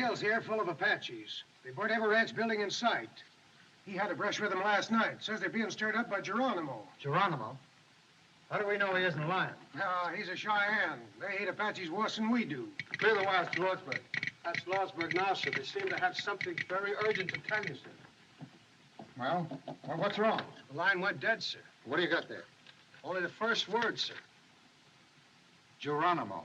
hills here full of Apaches. They burnt every ranch building in sight. He had a brush with them last night. Says they're being stirred up by Geronimo. Geronimo? How do we know he isn't lying? No, he's a Cheyenne. They hate Apaches worse than we do. Clear the wires to Lordsburg. That's Lordsburg now, sir. They seem to have something very urgent to tell you, sir. Well, what's wrong? The line went dead, sir. What do you got there? Only the first word, sir. Geronimo.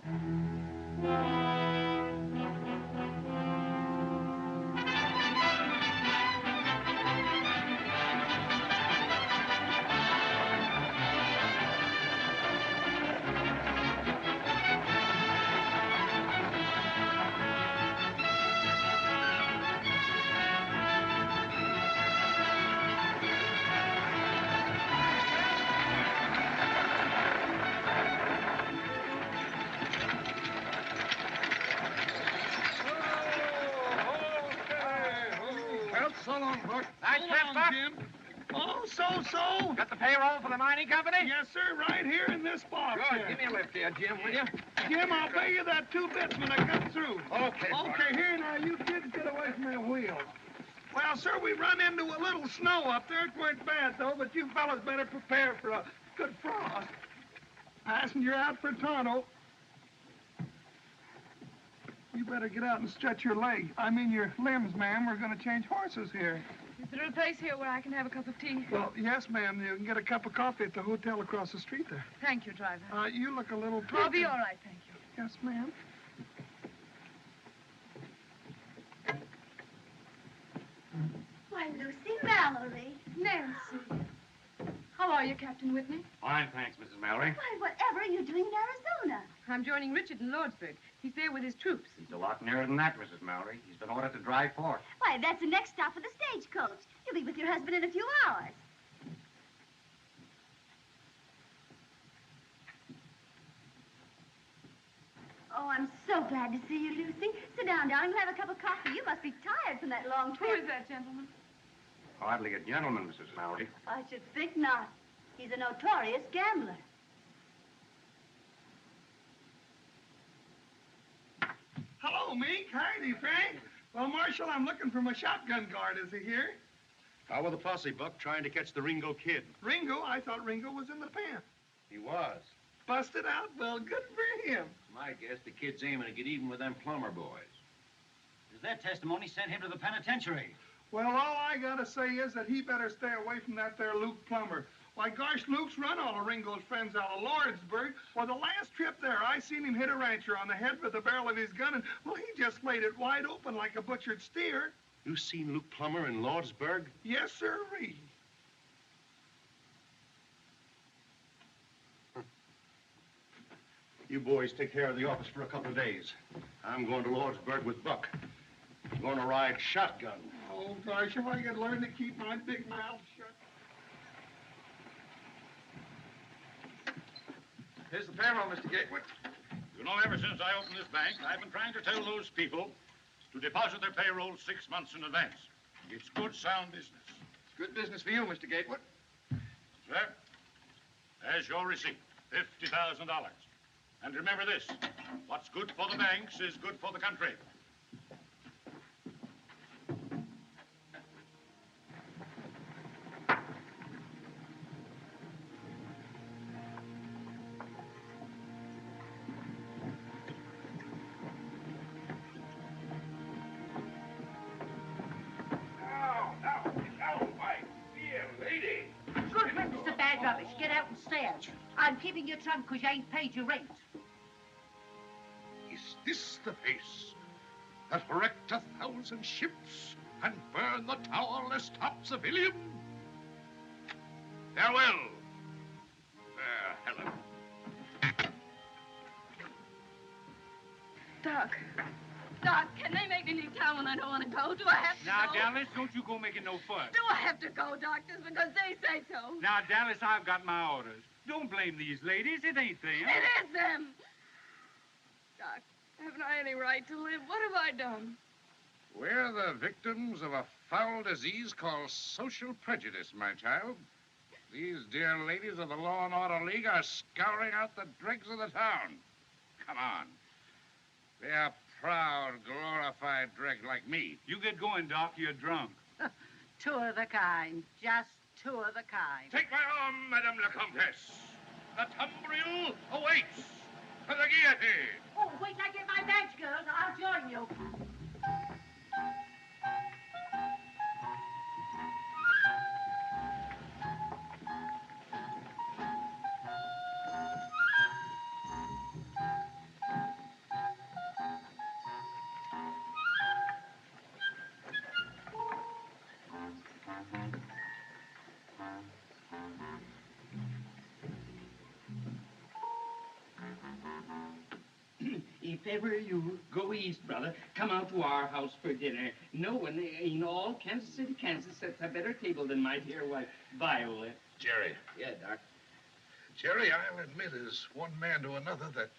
So long, Buck. Nice trip, Buck. Jim. Oh, so. Got the payroll for the mining company? Yes, sir, right here in this box. Good. Here. Give me a lift here, Jim, will you? Jim, I'll pay you that 2 bits when I come through. Okay, Buck. Okay, here now, you kids get away from that wheel. Well, sir, we run into a little snow up there. It weren't bad, though, but you fellas better prepare for a good frost. Passenger out for Tonto. You better get out and stretch your leg. I mean your limbs, ma'am. We're going to change horses here. Is there a place here where I can have a cup of tea? Well, yes, ma'am. You can get a cup of coffee at the hotel across the street there. Thank you, driver. You look a little... I'll be all right, thank you. Yes, ma'am. Why, Lucy, Mallory. Nancy. How are you, Captain Whitney? Fine, thanks, Mrs. Mallory. Why, whatever are you doing in Arizona? I'm joining Richard in Lordsburg. He's there with his troops. He's a lot nearer than that, Mrs. Mallory. He's been ordered to drive forth. Why, that's the next stop for the stagecoach. You'll be with your husband in a few hours. Oh, I'm so glad to see you, Lucy. Sit down, darling. We'll have a cup of coffee. You must be tired from that long Who trip. is that gentleman? Hardly a gentleman, Mrs. Mallory. I should think not. He's a notorious gambler. Hello, Meek. Heidi, Frank. Well, Marshal, I'm looking for my shotgun guard. Is he here? How with the posse, Buck, trying to catch the Ringo kid? Ringo? I thought Ringo was in the pen. He was. Busted out? Well, good for him. My guess the kid's aiming to get even with them plumber boys. Does that testimony send him to the penitentiary? Well, all I gotta say is that he better stay away from that there Luke Plummer. Why, gosh, Luke's run all of Ringo's friends out of Lordsburg. Well, the last trip there, I seen him hit a rancher on the head with the barrel of his gun, and, well, he just laid it wide open like a butchered steer. You seen Luke Plummer in Lordsburg? Yes, sirree. You boys take care of the office for a couple of days. I'm going to Lordsburg with Buck. I'm going to ride shotgun. Oh, gosh, if I could learn to keep my big mouth shut. Here's the payroll, Mr. Gatewood. You know, ever since I opened this bank, I've been trying to tell those people to deposit their payroll 6 months in advance. It's good, sound business. It's good business for you, Mr. Gatewood. Sir, there's your receipt, $50,000. And remember this, what's good for the banks is good for the country. Good riddance to bad rubbish. Get out and stand. I'm keeping your trunk because you ain't paid your rent. Is this the face that wrecked 1,000 ships and burned the towerless top civilian? Farewell, fair Helen. Doc. Doc, can they make me leave town when I don't want to go? Do I have to Now, go? Dallas, don't you go making no fuss. Do I have to go, doctors, because they say so? Now, Dallas, I've got my orders. Don't blame these ladies. It ain't them. It is them. Doc, haven't I any right to live? What have I done? We're the victims of a foul disease called social prejudice, my child. These dear ladies of the Law and Order League are scouring out the dregs of the town. Come on. They are proud, glorified qualified dreg like me. You get going, Doc. You're drunk. Two of the kind. Just two of the kind. Take my arm, Madame la Comtesse. The tumbril awaits for the guillotine. Oh, wait till I get my badge, girls. I'll join you. If ever you go east, brother, come out to our house for dinner. No one in all Kansas City, Kansas sets a better table than my dear wife, Viola. Jerry. Yeah, Doc. Jerry, I'll admit as one man to another that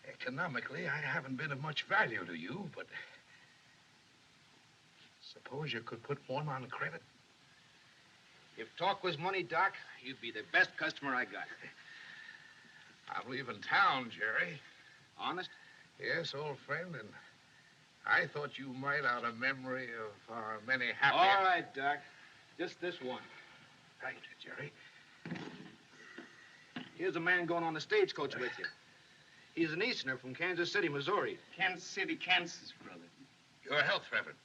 economically I haven't been of much value to you, but suppose you could put one on credit. If talk was money, Doc, you'd be the best customer I got. I'm leaving town, Jerry. Honest? Yes, old friend, and I thought you might, out of memory of our many happy... All right, Doc. Just this one. Right, Jerry. Here's a man going on the stagecoach with you. He's an Easterner from Kansas City, Missouri. Kansas City, Kansas, brother. Your health, Reverend.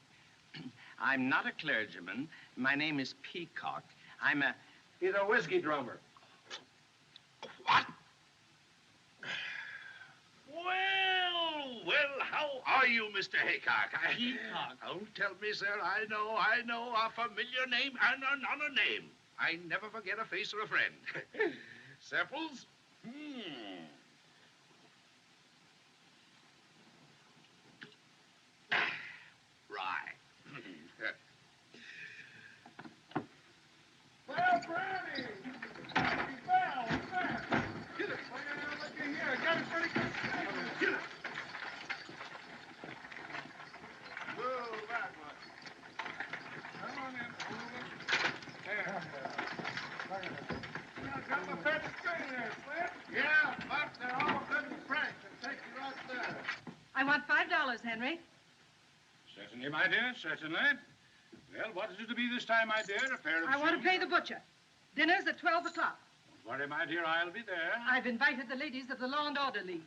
I'm not a clergyman. My name is Peacock. He's a whiskey drummer. What? Well, how are you, Mr. Haycock? Peacock. Don't tell me, sir. I know a familiar name and another name. I never forget a face or a friend. Samples? Right. Well, Brownie! Happy Bell, what's that? Get it. Look at here. Got it pretty good. Get it. Move that one. Come on in. Move it. There. Got my pet string there, Flint? Yeah, but they're all good and fresh. They'll take you right there. I want $5, Henry. Certainly, my dear, certainly. Well, what is it to be this time, my dear? A pair of I want to shoes? pay the butcher. Dinner's at 12 o'clock. Don't worry, my dear, I'll be there. I've invited the ladies of the Law and Order League.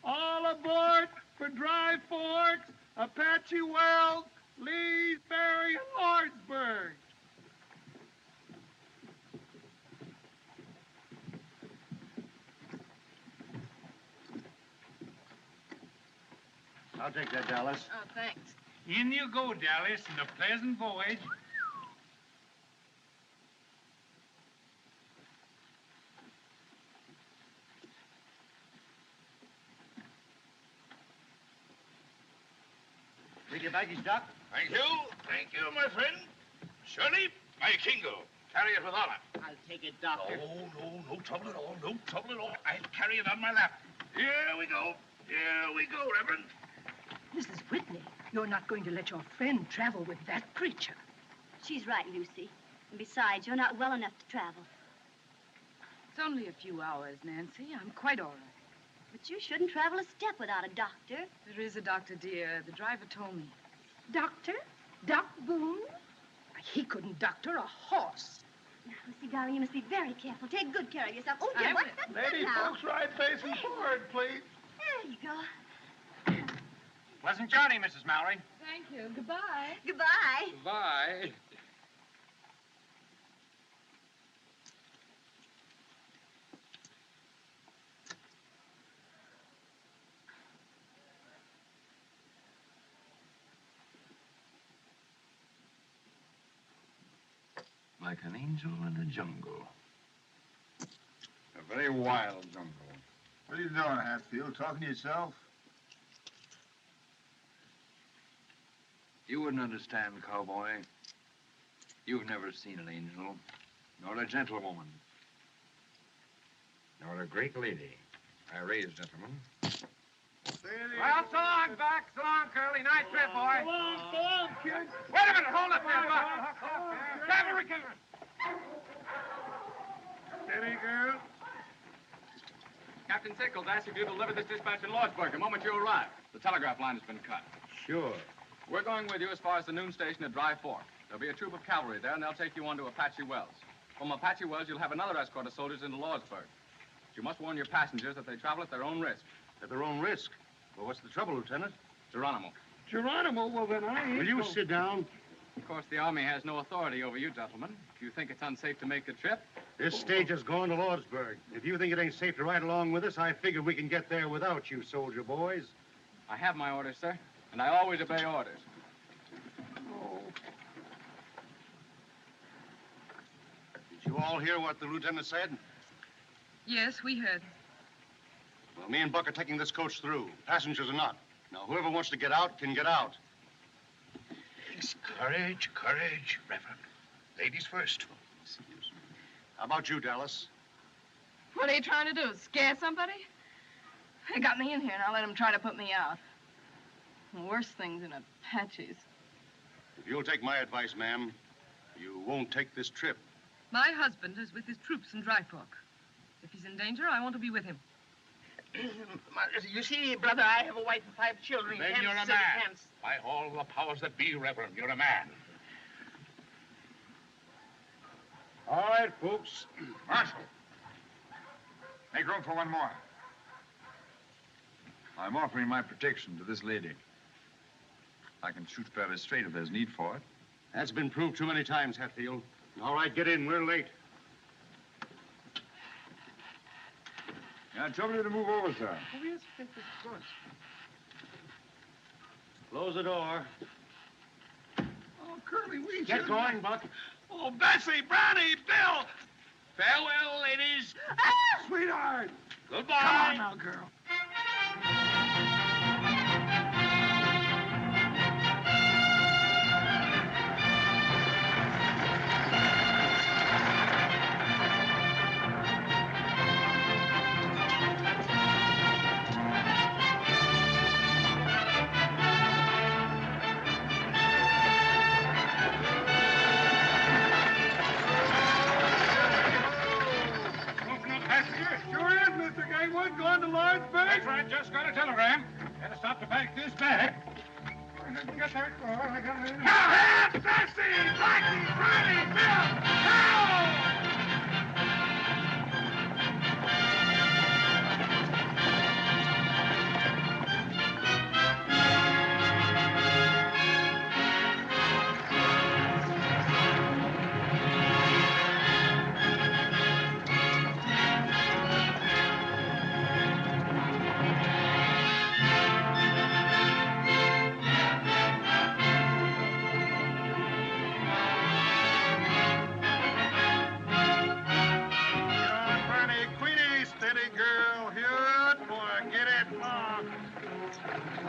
All aboard for Dry Forks, Apache Wells, Lee's Ferry, and Lordsburg. I'll take that, Dallas. Oh, thanks. In you go, Dallas, and a pleasant voyage. Take your baggage, Doc. Thank you. Thank you, my friend. Shirley, my Kingo. Carry it with honor. I'll take it, Doctor. No trouble at all. No trouble at all. I'll carry it on my lap. Here we go. Here we go, Reverend. Mrs. Whitney, you're not going to let your friend travel with that creature. She's right, Lucy. And besides, you're not well enough to travel. It's only a few hours, Nancy. I'm quite all right. But you shouldn't travel a step without a doctor. There is a doctor, dear. The driver told me. Doctor? Doc Boone? He couldn't doctor a horse. Now, Lucy, darling, you must be very careful. Take good care of yourself. Oh, dear, I what's will. that Lady now? folks, right facing forward, please. There you go. Pleasant journey, Mrs. Mallory. Thank you. Goodbye. Goodbye. Bye. Like an angel in a jungle. A very wild jungle. What are you doing, Hatfield? Talking to yourself? You wouldn't understand, cowboy. You've never seen an angel, nor a gentlewoman, nor a great lady. I raise, gentlemen. Well, so long, Buck. So long, Curly. Nice trip, boy. So long, kid. Wait a minute. Hold up there, Buck. Cavalry cannon. Steady, girl. Captain Sickles asked if you deliver this dispatch in Lordsburg the moment you arrive. The telegraph line has been cut. Sure. We're going with you as far as the noon station at Dry Fork. There'll be a troop of cavalry there, and they'll take you on to Apache Wells. From Apache Wells, you'll have another escort of soldiers into Lordsburg. But you must warn your passengers that they travel at their own risk. At their own risk. Well, what's the trouble, Lieutenant? Geronimo. Geronimo? Well, then I ain't... Will you sit down? Of course, the Army has no authority over you, gentlemen. If you think it's unsafe to make the trip... This stage is going to Lordsburg. If you think it ain't safe to ride along with us, I figure we can get there without you, soldier boys. I have my orders, sir, and I always obey orders. Did you all hear what the lieutenant said? Yes, we heard. Well, me and Buck are taking this coach through. Passengers are not. Now, whoever wants to get out can get out. Courage, courage, Reverend. Ladies first. How about you, Dallas? What are you trying to do, scare somebody? They got me in here, and I'll let them try to put me out. Worse things than Apaches. If you'll take my advice, ma'am, you won't take this trip. My husband is with his troops in Dry Fork. If he's in danger, I want to be with him. You see, brother, I have a wife and 5 children. Then you're a man. By all the powers that be, Reverend, you're a man. All right, folks. Marshal, make room for one more. I'm offering my protection to this lady. I can shoot fairly straight if there's need for it. That's been proved too many times, Hatfield. All right, get in. We're late. Yeah, trouble you to move over, sir. Oh, yes, of course. Close the door. Oh, Curly, we Get going, Buck. Oh, Bessie, Brownie, Bill. Farewell, ladies. Ah! Sweetheart. Goodbye. Come on now, girl. Going to Lordsburg? That's right, just got a telegram. Gotta stop to pack this bag. Get that car. I got it. Now, hands, Bessie, Blackie, Brownie, Bill, now!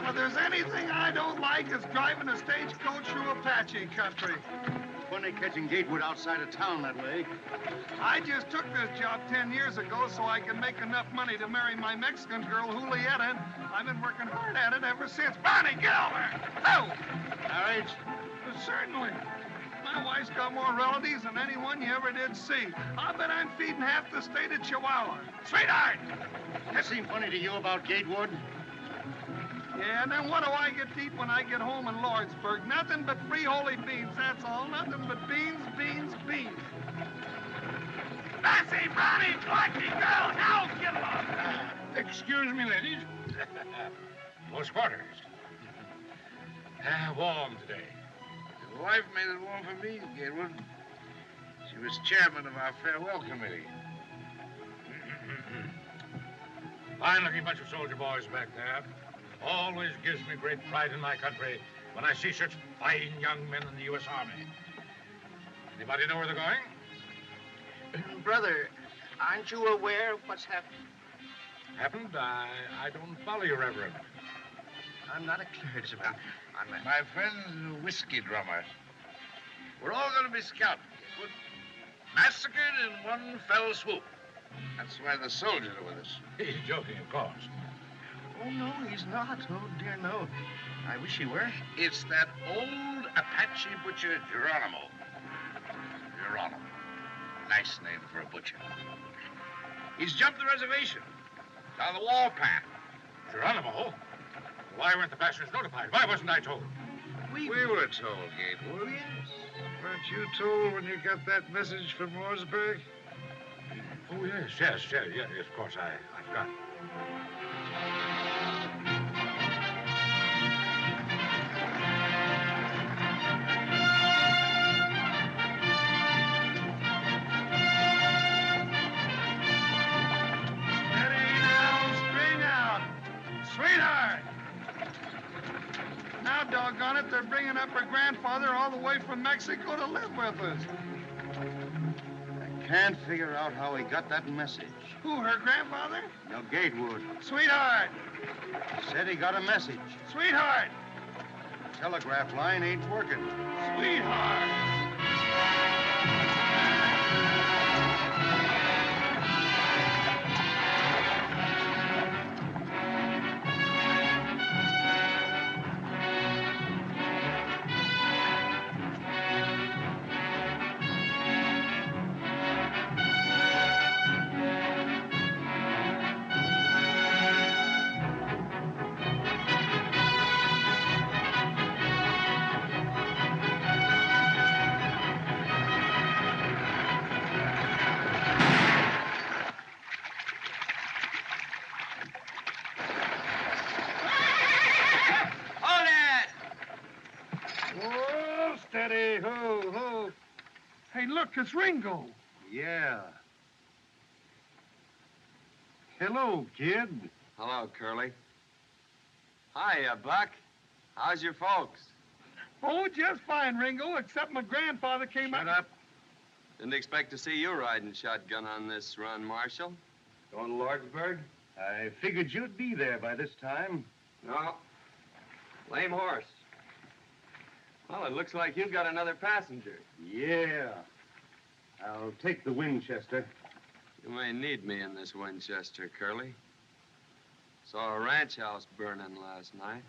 If there's anything I don't like, it's driving a stagecoach through Apache country. Funny catching Gatewood outside of town that way. I just took this job 10 years ago so I could make enough money to marry my Mexican girl, Julieta, and I've been working hard at it ever since. Bonnie, get over! Oh! Marriage? Certainly. My wife's got more relatives than anyone you ever did see. I'll bet I'm feeding half the state of Chihuahua. Sweetheart! That seem funny to you about Gatewood? Yeah, and then what do I get to eat when I get home in Lordsburg? Nothing but free holy beans, that's all. Nothing but beans, beans, beans. Bessie, Brownie, Blackie, girl, now get along. Excuse me, ladies. Close quarters. Warm today. Your wife made it warm for me, Gatewood. She was chairman of our farewell committee. Fine-looking bunch of soldier boys back there. Always gives me great pride in my country when I see such fine young men in the U.S. Army. Anybody know where they're going? Brother, aren't you aware of what's happened? Happened? I don't follow you, Reverend. I'm not a clergyman. My friend's a whiskey drummer. We're all going to be scouted. Massacred in one fell swoop. That's why the soldiers are with us. He's joking, of course. Oh, no, he's not. Oh, dear, no. I wish he were. It's that old Apache butcher, Geronimo. Geronimo. Nice name for a butcher. He's jumped the reservation. Down the warpath. Geronimo? Why weren't the passengers notified? Why wasn't I told? We were told, Gatewood. Yes. Weren't you told when you got that message from Mooresburg? Oh, yes, of course, I forgot. Sweetheart! Now, doggone it, they're bringing up her grandfather all the way from Mexico to live with us. I can't figure out how he got that message. Who, her grandfather? No, Gatewood. Sweetheart! Said he got a message. Sweetheart! Telegraph line ain't working. Sweetheart! Steady, ho, ho. Hey, look, it's Ringo. Yeah. Hello, kid. Hello, Curly. Hiya, Buck. How's your folks? Oh, just fine, Ringo, except my grandfather came Shut up. Didn't expect to see you riding shotgun on this run, Marshal. Going to Lordsburg? I figured you'd be there by this time. No. Lame horse. Well, it looks like you've got another passenger. Yeah. I'll take the Winchester. You may need me in this Winchester, Curly. Saw a ranch house burning last night.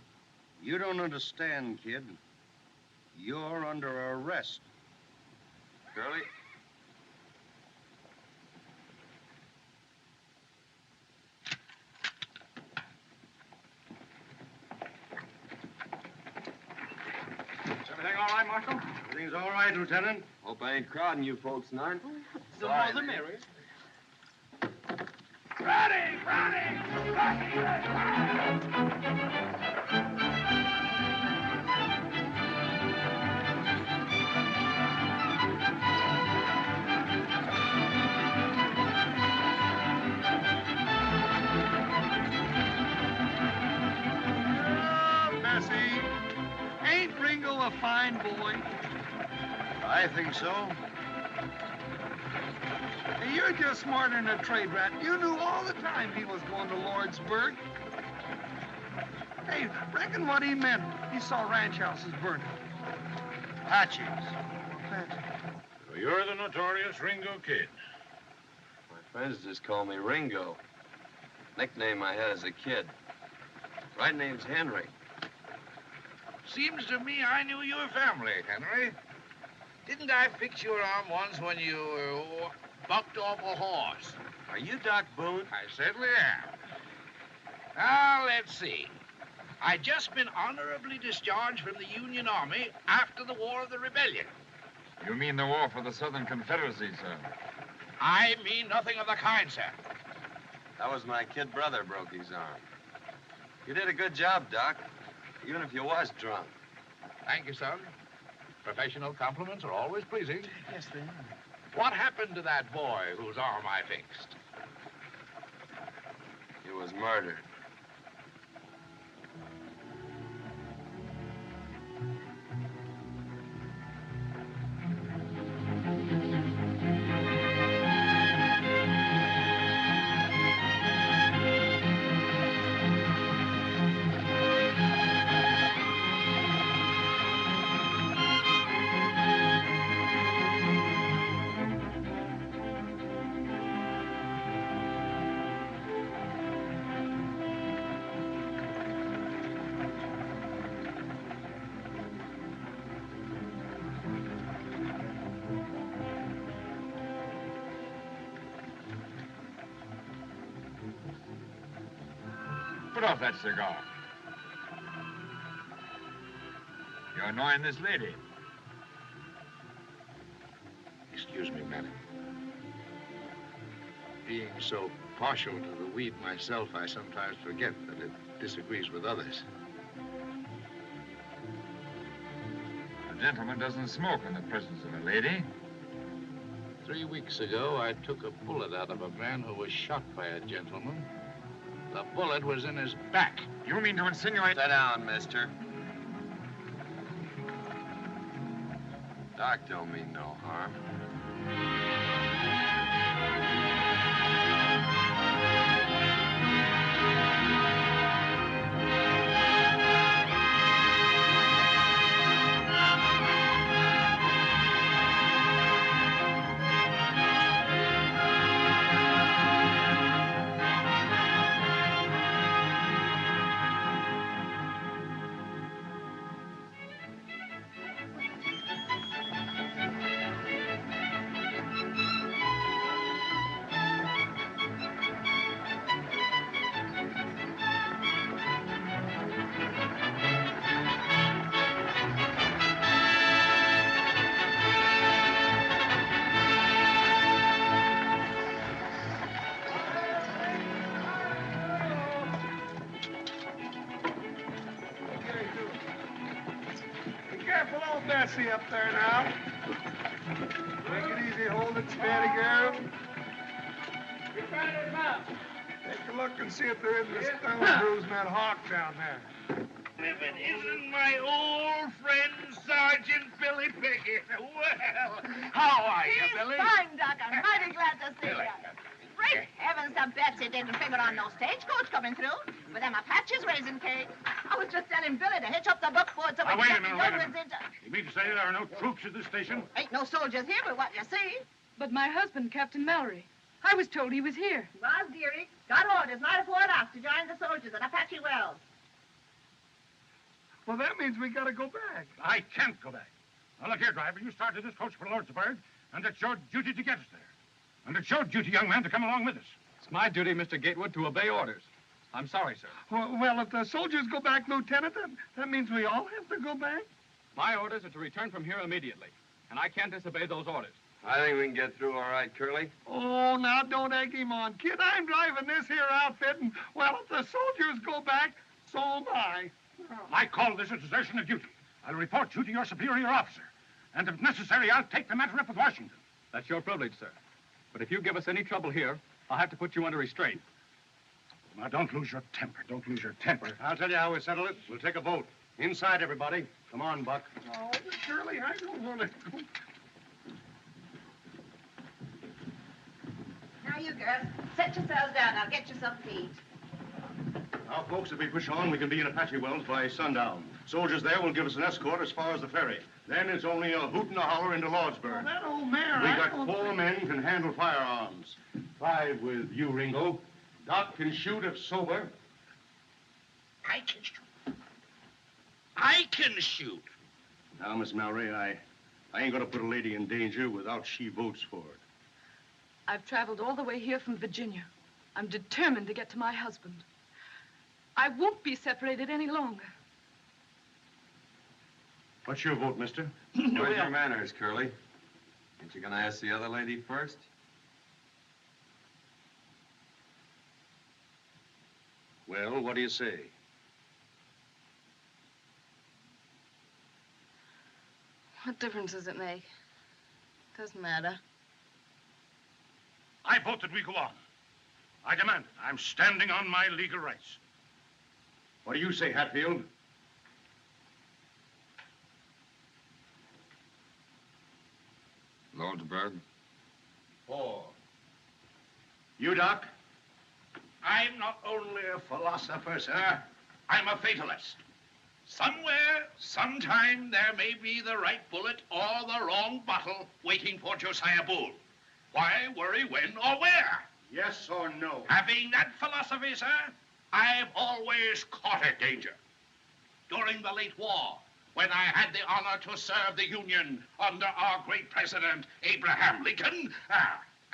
You don't understand, kid. You're under arrest. Curly? Is everything all right, Marshal? Everything's all right, Lieutenant. Hope I ain't crowding you folks tonight. The more the merrier. Oh, Bessie, ain't Ringo a fine boy? I think so. Hey, you're just smarter than a trade rat. You knew all the time he was going to Lordsburg. Hey, reckon what he meant. He saw ranch houses burning. Apaches. So you're the notorious Ringo Kid. My friends just call me Ringo. Nickname I had as a kid. Right name's Henry. Seems to me I knew your family, Henry. Didn't I fix your arm once when you bucked off a horse? Are you Doc Boone? I certainly am. Now, let's see. I just been honorably discharged from the Union Army after the War of the Rebellion. You mean the war for the Southern Confederacy, sir? I mean nothing of the kind, sir. That was my kid brother broke his arm. You did a good job, Doc, even if you was drunk. Thank you, son. Professional compliments are always pleasing. Yes, they are. What happened to that boy whose arm I fixed? He was murdered. off that cigar. You're annoying this lady. Excuse me, Manning. Being so partial to the weed myself, I sometimes forget that it disagrees with others. A gentleman doesn't smoke in the presence of a lady. 3 weeks ago, I took a bullet out of a man who was shot by a gentleman. The bullet was in his back. You mean to insinuate... Sit down, mister. Doc don't mean no harm. Careful, old Bessie up there now. Take it easy, hold it steady, girl. Take a look and see if there isn't a stone bruise in that hawk down there. If it isn't my old friend, Sergeant Billy Pickett. Well, how are you, Billy? Fine, Doc. I'm mighty glad to see you. Great heavens, the Betsy didn't figure on no stagecoach coming through. With them Apaches raising cake. I was just telling Billy to hitch up the buckboard so we Now, wait a can minute, get wait a the minute. You mean to say there are no troops at this station? Ain't no soldiers here but what you see. But my husband, Captain Mallory, I was told he was here. Was, dearie. Got orders right before it off to join the soldiers at Apache Wells. Well, that means we gotta go back. I can't go back. Now, look here, driver. You started this coach for Lordsburg, and it's your duty to get us there. And it's your duty, young man, to come along with us. It's my duty, Mr. Gatewood, to obey orders. I'm sorry, sir. Well, if the soldiers go back, Lieutenant, that means we all have to go back? My orders are to return from here immediately, and I can't disobey those orders. I think we can get through all right, Curly. Oh, now don't egg him on, kid. I'm driving this here outfit, and, well, if the soldiers go back, so am I. I call this a desertion of duty. I'll report you to your superior officer. And if necessary, I'll take the matter up with Washington. That's your privilege, sir. But if you give us any trouble here, I'll have to put you under restraint. Now, don't lose your temper. Don't lose your temper. I'll tell you how we settle it. We'll take a vote. Inside, everybody. Come on, Buck. Oh, Shirley, I don't want to go. Now, you girls, set yourselves down. I'll get you some to eat. Now, folks, if we push on, we can be in Apache Wells by sundown. Soldiers there will give us an escort as far as the ferry. Then it's only a hoot and a holler into Lordsburg. That old mare, We got 4 men can handle firearms. 5 with you, Ringo. Doc can shoot if sober. I can shoot. I can shoot. Now, Miss Mallory, I ain't gonna put a lady in danger without she votes for it. I've traveled all the way here from Virginia. I'm determined to get to my husband. I won't be separated any longer. What's your vote, mister? Where's your manners, Curly? Ain't you gonna ask the other lady first? Well, what do you say? What difference does it make? Doesn't matter. I vote that we go on. I demand it. I'm standing on my legal rights. What do you say, Hatfield? Lordsburg. 4. You, Doc? I'm not only a philosopher, sir. I'm a fatalist. Somewhere, sometime, there may be the right bullet or the wrong bottle waiting for Josiah Boone. Why worry when or where? Yes or no? Having that philosophy, sir, I've always courted danger. During the late war, when I had the honor to serve the Union under our great president, Abraham Lincoln,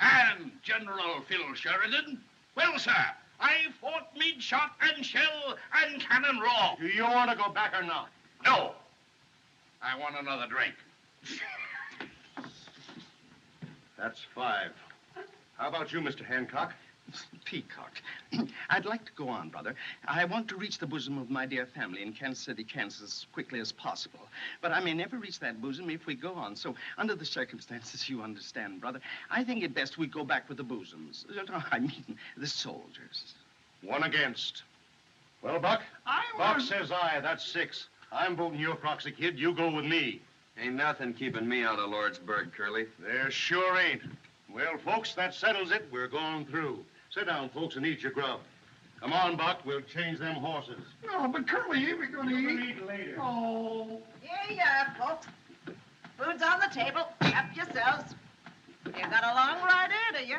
and General Phil Sheridan, well, sir, I fought mid shot and shell and cannon raw. Do you want to go back or not? No. I want another drink. That's 5. How about you, Mr. Hancock? Peacock. I'd like to go on, brother. I want to reach the bosom of my dear family in Kansas City, Kansas, as quickly as possible. But I may never reach that bosom if we go on. So, under the circumstances, you understand, brother, I think it best we go back with the bosoms. I mean, the soldiers. 1 against. Well, Buck? Buck says aye. That's 6. I'm voting your proxy, kid. You go with me. Ain't nothing keeping me out of Lordsburg, Curly. There sure ain't. Well, folks, that settles it. We're going through. Sit down, folks, and eat your grub. Come on, Buck. We'll change them horses. No, but Curly, ain't we going to eat? Eat later. Oh. Yeah, folks. Food's on the table. Help yourselves. You got a long ride ahead of you.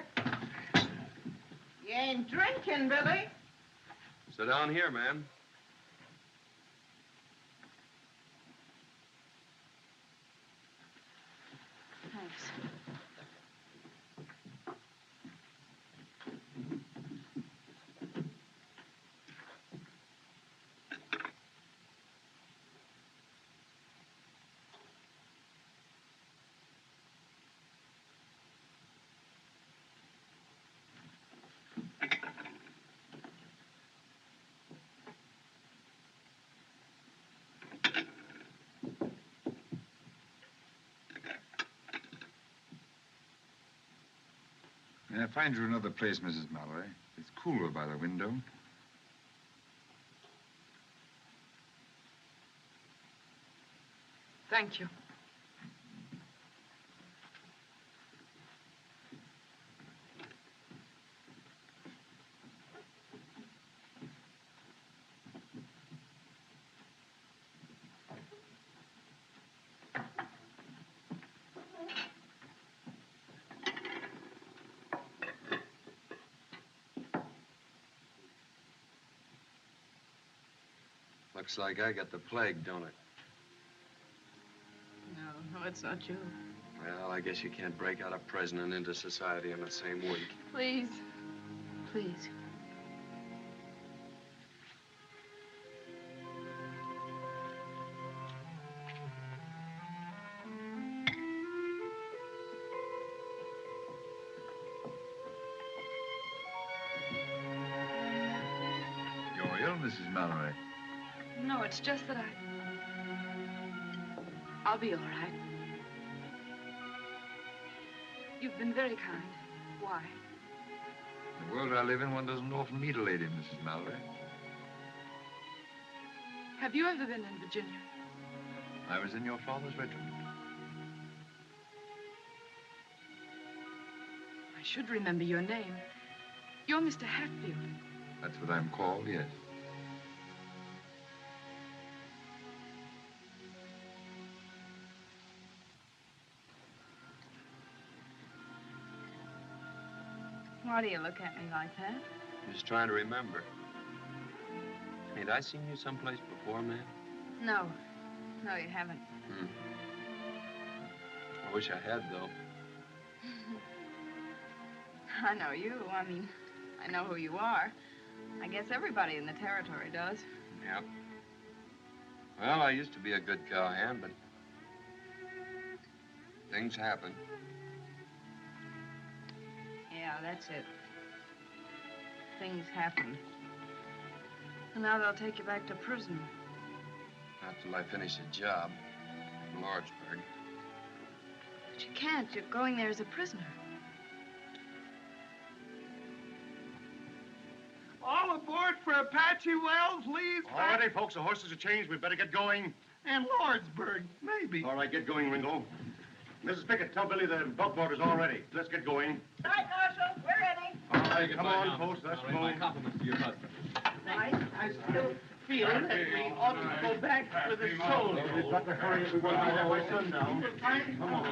You ain't drinking, Billy. Sit down here, man. Thanks. May I find you another place, Mrs. Mallory? It's cooler by the window. Thank you. Looks like I got the plague, don't it? No, it's not you. Well, I guess you can't break out of prison and into society in the same week. Please. Please. You're ill, Mrs. Mallory. No, it's just that I'll be all right. You've been very kind. Why? The world I live in, one doesn't often meet a lady, Mrs. Mallory. Have you ever been in Virginia? I was in your father's regiment. I should remember your name. You're Mr. Hatfield. That's what I'm called, yes. Why do you look at me like that? I'm just trying to remember. Ain't I seen you someplace before, man? No. No, you haven't. I wish I had, though. I know you. I mean, I know who you are. I guess everybody in the territory does. Yeah. Well, I used to be a good cowhand, but things happen. Yeah, that's it. Things happen. And now they'll take you back to prison. Not till I finish the job in Lordsburg. But you can't. You're going there as a prisoner. All aboard for Apache Wells, Lee's All ready, folks. The horses are changed. We better get going. And Lordsburg, maybe. All right, get going, Ringo. Mrs. Pickett, tell Billy the buckboard is all ready. Let's get going. Right, Marshal, we're ready. All right, come on, folks. Let's go. My compliments to your husband. I still feel that we ought to go back for the soldiers. We've got to hurry if we want to be there by sundown. Come on.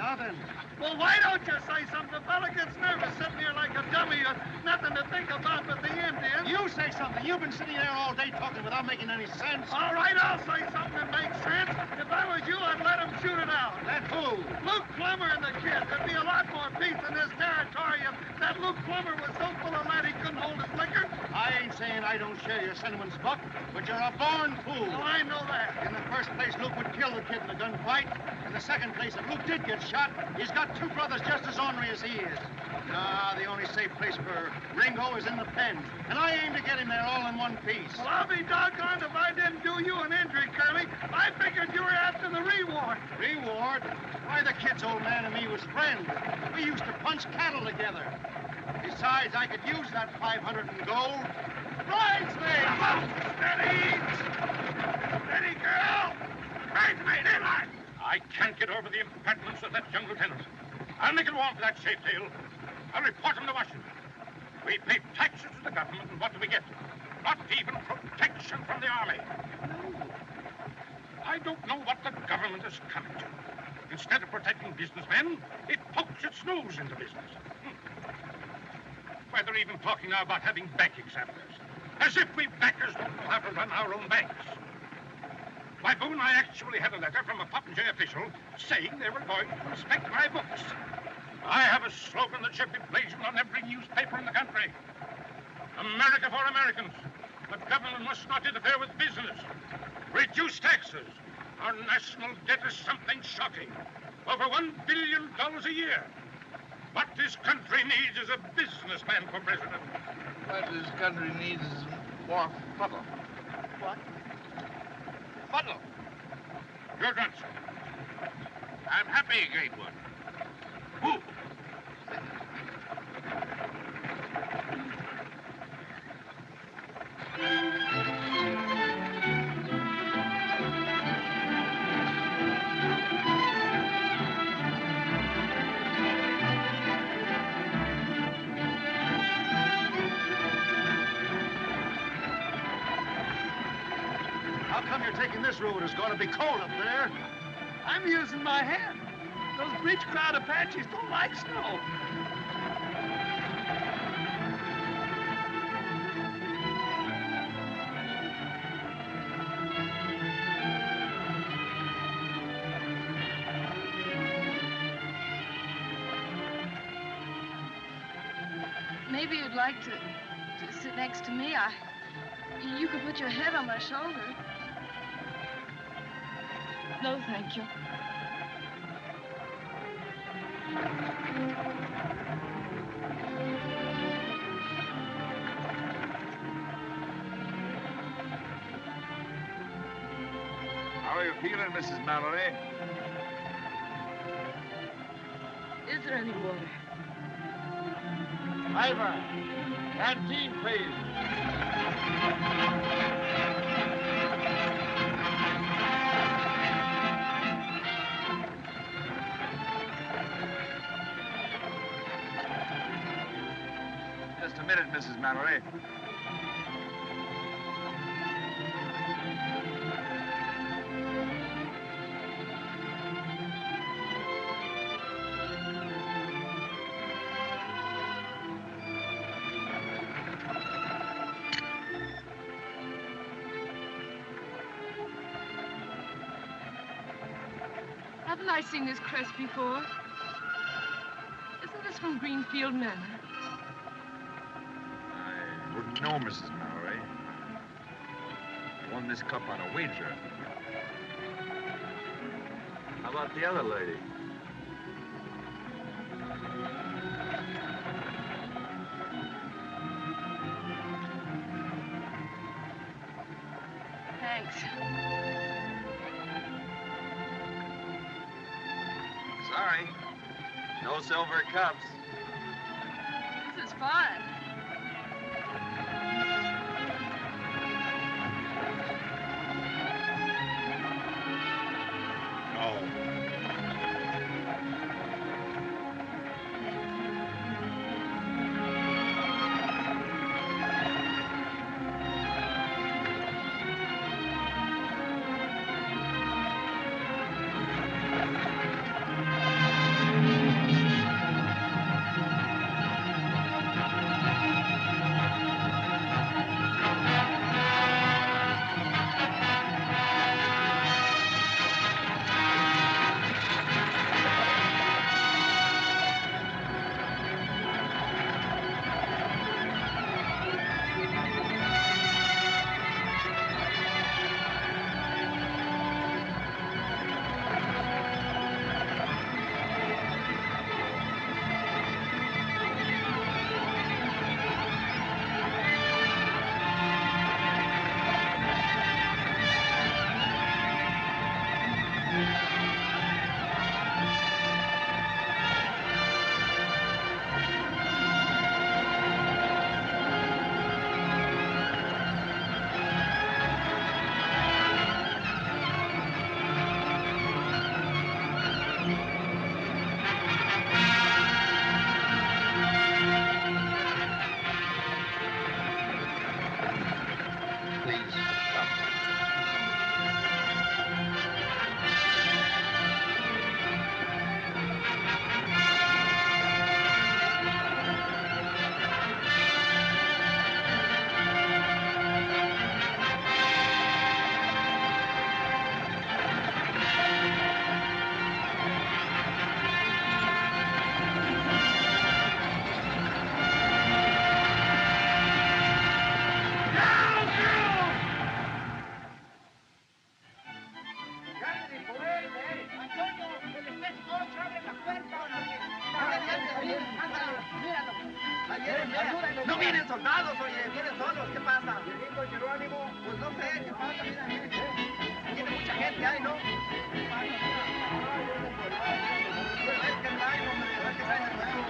Now then. Well, why don't you say something? The fella gets nervous sitting here like a dummy. Nothing to think about but the Indians. You say something. You've been sitting there all day talking without making any sense. All right, I'll say something that makes sense. If I was you, I'd let him shoot it out. Let who? Luke Plummer and the kid. There'd be a lot more peace in this territory if that Luke Plummer was so full of lead he couldn't hold his liquor. I ain't saying I don't share your sentiments, Buck, but you're a born fool. Well, I know that. In the first place, Luke would kill the kid in a gunfight. In the second place, if Luke did get shot, he's got two brothers just as ornery as he is. Nah, the only safe place for Ringo is in the pen. And I aim to get him there all in one piece. Well, I'll be doggone if I didn't do you an injury, Curly. I figured you were after the reward. Reward? Why, the kid's old man and me was friends. We used to punch cattle together. Besides, I could use that 500 in gold. Bridesmaid! Steady! Steady, girl! Bridesmaid, in line! I can't get over the impertinence of that young lieutenant. I'll make it warm for that safe-tail. I'll report him to Washington. We pay taxes to the government, and what do we get? Not even protection from the army. No. I don't know what the government is coming to. Instead of protecting businessmen, it pokes its nose into business. Why, they're even talking now about having bank examiners. As if we bankers don't know how to run our own banks. Why, Boone, I actually had a letter from a Popinjay official saying they were going to inspect my books. I have a slogan that should be blazoned on every newspaper in the country. America for Americans. The government must not interfere with business. Reduce taxes. Our national debt is something shocking. Over $1 billion a year. What this country needs is a businessman for president. What this country needs is more fuddle. What? Fuddle. Your grandson. I'm happy, great one. Who? How come you're taking this road? It's going to be cold up there. I'm using my hand. Those breech crowd Apaches don't like snow. Maybe you'd like to sit next to me. You could put your head on my shoulder. No, thank you. How are you feeling, Mrs. Mallory? Is there any water? Ivor, canteen, please. Just a minute, Mrs. Mallory. Haven't I seen this crest before? Isn't this from Greenfield Manor? I wouldn't know, Mrs. Mallory. I won this cup on a wager. How about the other lady? Thanks. Sorry. No silver cups. This is fun. No vienen soldados, oye, vienen solos, ¿qué pasa? Geronimo, pues no sé, ¿qué pasa? Mira, tiene mucha gente ahí, ¿no? ¿Qué pasa? Pues a ver qué traen, hombre, a ver qué traen de nuevo.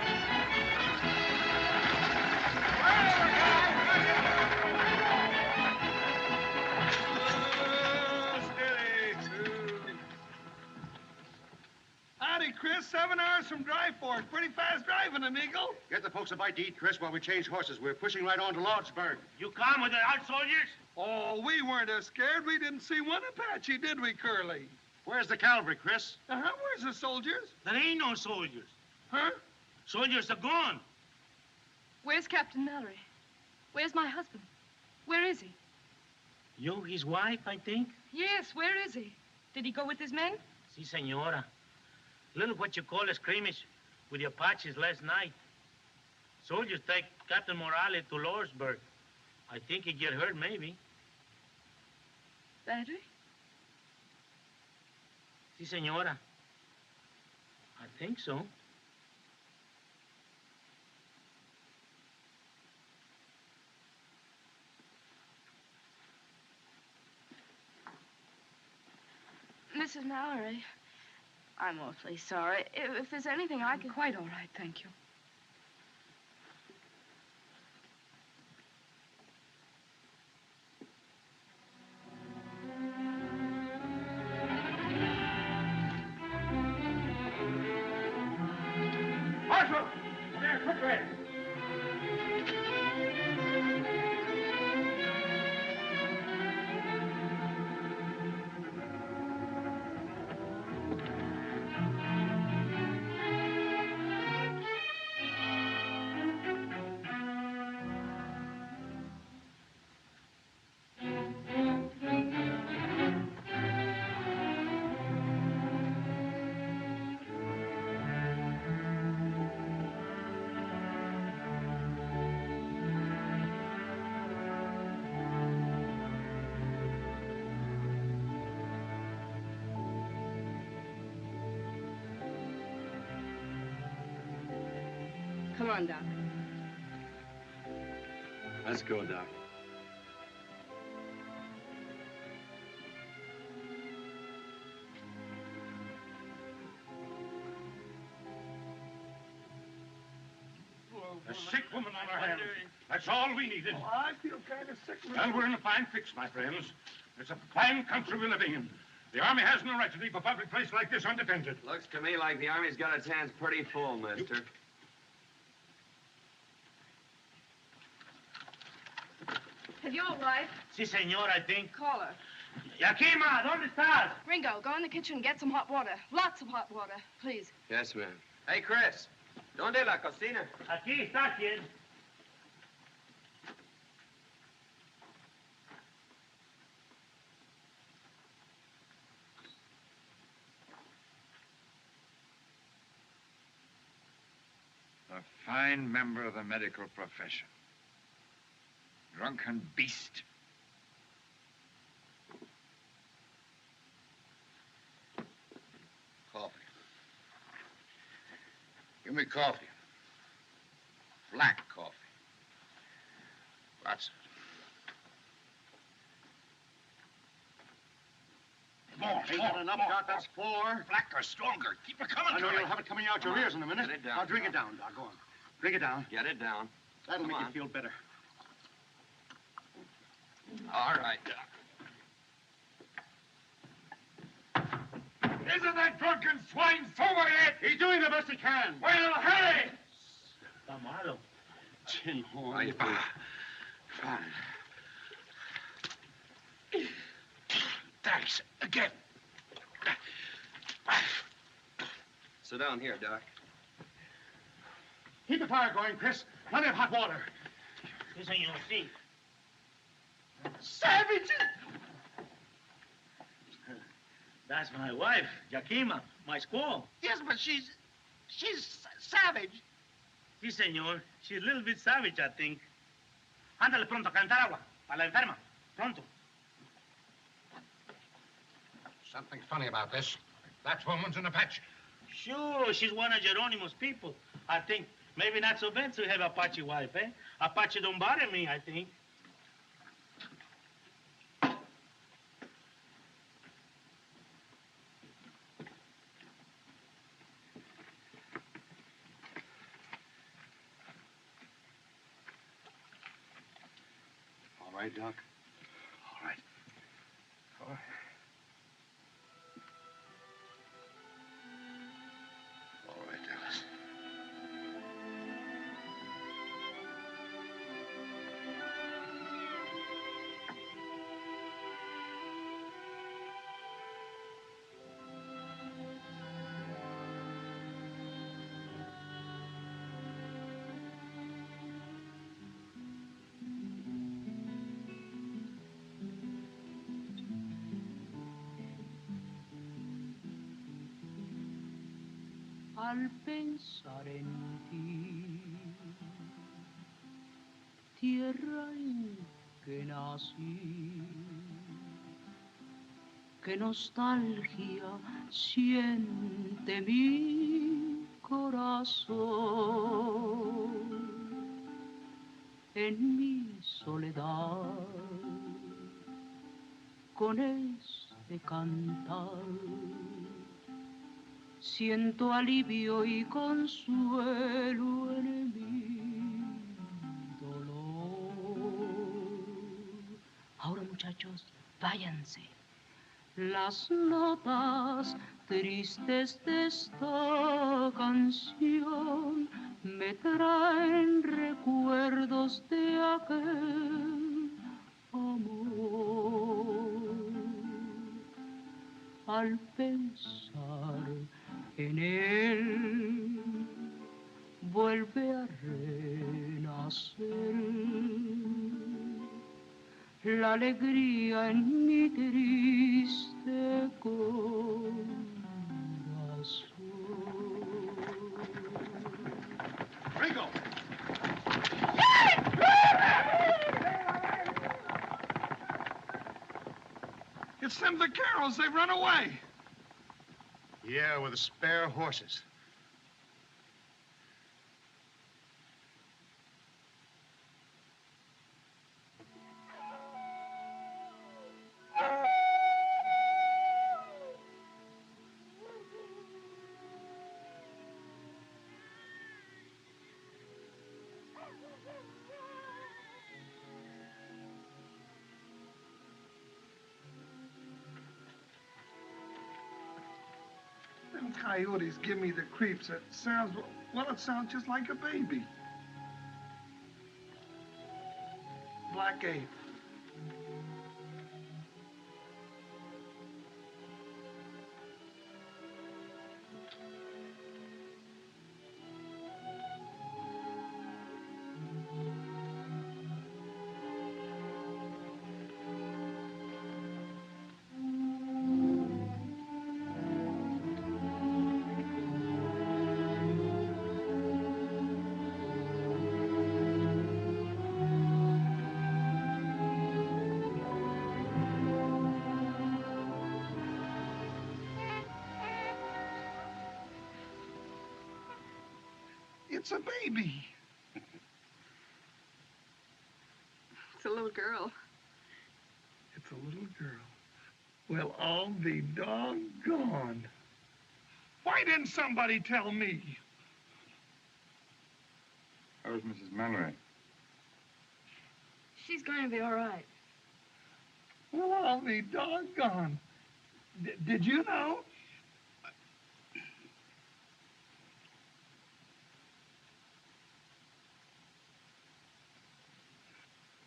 Howdy, Chris. 7 hours from Dry Fork. Pretty fast driving, amigo. Get the folks a bite to eat, Chris, while we change horses. We're pushing right on to Lordsburg. You come with the out soldiers? Oh, we weren't as scared. We didn't see one Apache, did we, Curly? Where's the cavalry, Chris? Where's the soldiers? There ain't no soldiers. Huh? Soldiers are gone. Where's Captain Mallory? Where's my husband? Where is he? You, his wife, I think? Yes, where is he? Did he go with his men? Si, senora. Little what you call a skirmish with the Apaches last night. Soldiers take Captain Morales to Lordsburg. I think he get hurt, maybe. Badly? Si, senora. I think so. Mrs. Mallory, I'm awfully sorry. If there's anything I can... Quite all right, thank you. Marshal! There, quickly! Come on, Doc. Let's go, Doc. A sick woman on our hands. That's all we needed. Oh, I feel kind of sick. Well, we're in a fine fix, my friends. It's a fine country we're living in. The Army has no right to leave a public place like this undefended. Looks to me like the Army's got its hands pretty full, mister. Have you a wife? Si, senor, I think. Call her. Yakima, ¿dónde estás? Ringo, go in the kitchen and get some hot water. Lots of hot water, please. Yes, ma'am. Hey, Chris. ¿Dónde la cocina? Aquí está, kid. A fine member of the medical profession. Drunken beast. Coffee. Give me coffee. Black coffee. Lots of it. More. Ain't that enough, Doc? That's 4. Blacker, stronger. Keep it coming, I know Curly. you'll have it coming out your ears in a minute. Get it down, Now drink it Doc. down, Doc. Go on. Drink it down. Get it down. That'll Come make on. you feel better. All right, Doc. Isn't that drunken swine sober yet? He's doing the best he can. Well, hurry! Está malo. Chin horn. How you feeling? Fine. Thanks. Again. Sit down here, Doc. Keep the fire going, Chris. Plenty of hot water. Sí, señor, sí. Savages! That's my wife, Yakima, my squaw. Yes, but she's savage. Sí, señor. She's a little bit savage, I think. Ándale pronto, a calentar agua. Para la enferma. Pronto. Something funny about this. That woman's an Apache. Sure, she's one of Geronimo's people. I think maybe not so bad to have Apache wife, eh? Apache don't bother me, I think. All right, Doc. All right. All right. All right, Alice. Al pensar en ti, tierra en que nací, qué nostalgia siente mi corazón en mi soledad con este cantar. Siento alivio y consuelo en mi dolor. Ahora, muchachos, váyanse. Las notas tristes de esta canción me traen recuerdos de aquel amor. Al pensar en él, vuelve a renacer la alegría en mi triste corazón. Ringo! It's them vaqueros. They've run away. Yeah, with the spare horses. Them coyotes give me the creeps. It sounds, well, it sounds just like a baby. Black ape. It's a baby. It's a little girl. It's a little girl. Well, I'll be doggone. Why didn't somebody tell me? How's Mrs. Mallory? She's going to be all right. Well, I'll be doggone. Did you know?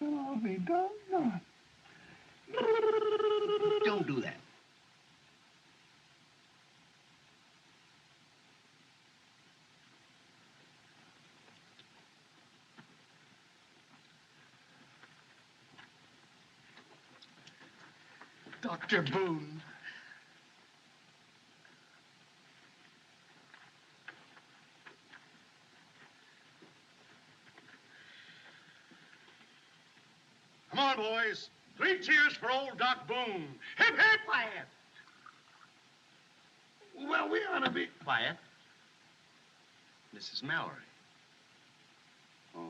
Well, I'll be doggone. Don't do that. Dr. Boone. Come on, boys. 3 cheers for old Doc Boone. Hip, hip! Quiet. Well, we ought to be... Quiet. Mrs. Mallory. Oh.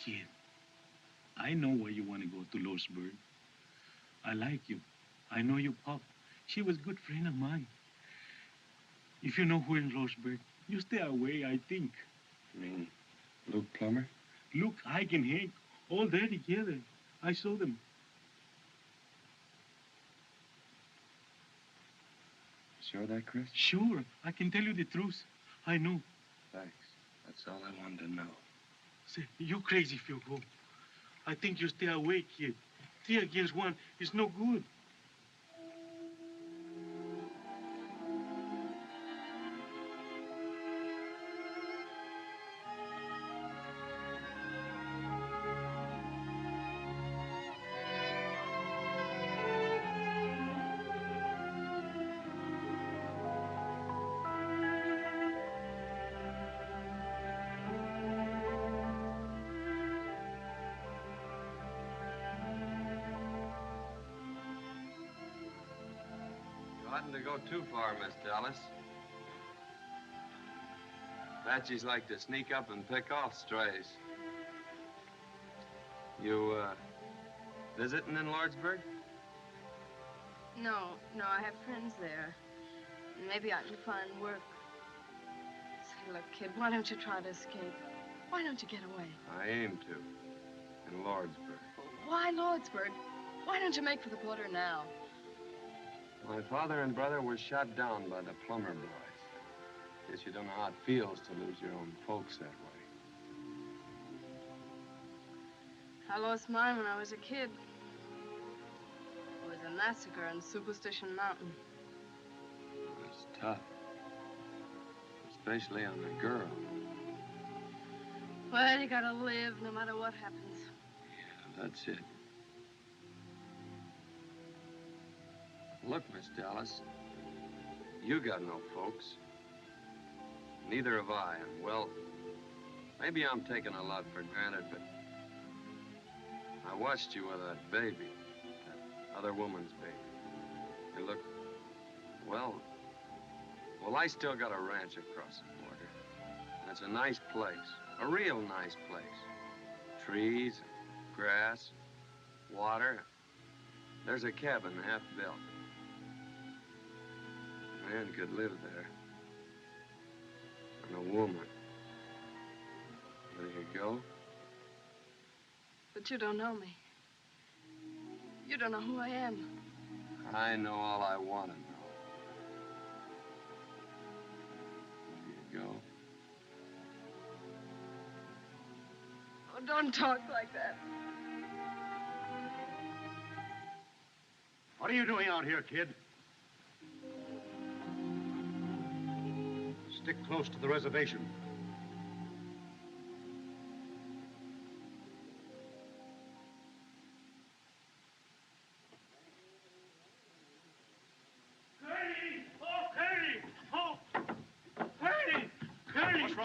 Kid, I know why you want to go to Lordsburg. I like you. I know your pop. She was a good friend of mine. If you know who in Lordsburg, you stay away, I think. You mean Luke Plummer? Luke, Ike, and Hank, all there together. I saw them. Sure of that, Chris? Sure, I can tell you the truth. I know. Thanks. That's all I wanted to know. Say, you're crazy if you go. I think you stay away, kid. 3 against 1 is no good. You oughtn't to go too far, Miss Dallas. Apaches like to sneak up and pick off strays. You, visiting in Lordsburg? No, I have friends there. Maybe I can find work. Say, look, kid, why don't you try to escape? Why don't you get away? I aim to. In Lordsburg. Why Lordsburg? Why don't you make for the border now? My father and brother were shot down by the Plummer boys. Guess you don't know how it feels to lose your own folks that way. I lost mine when I was a kid. It was a massacre on Superstition Mountain. It's tough. Especially on a girl. Well, you gotta live no matter what happens. Yeah, that's it. Look, Miss Dallas, you got no folks. Neither have I, and well, maybe I'm taking a lot for granted, but I watched you with that baby, that other woman's baby. You look, well, I still got a ranch across the border. And it's a nice place, a real nice place. Trees, grass, water. There's a cabin half built. A man could live there. And a woman. There you go. But you don't know me. You don't know who I am. I know all I want to know. There you go. Oh, don't talk like that. What are you doing out here, kid? Stick close to the reservation.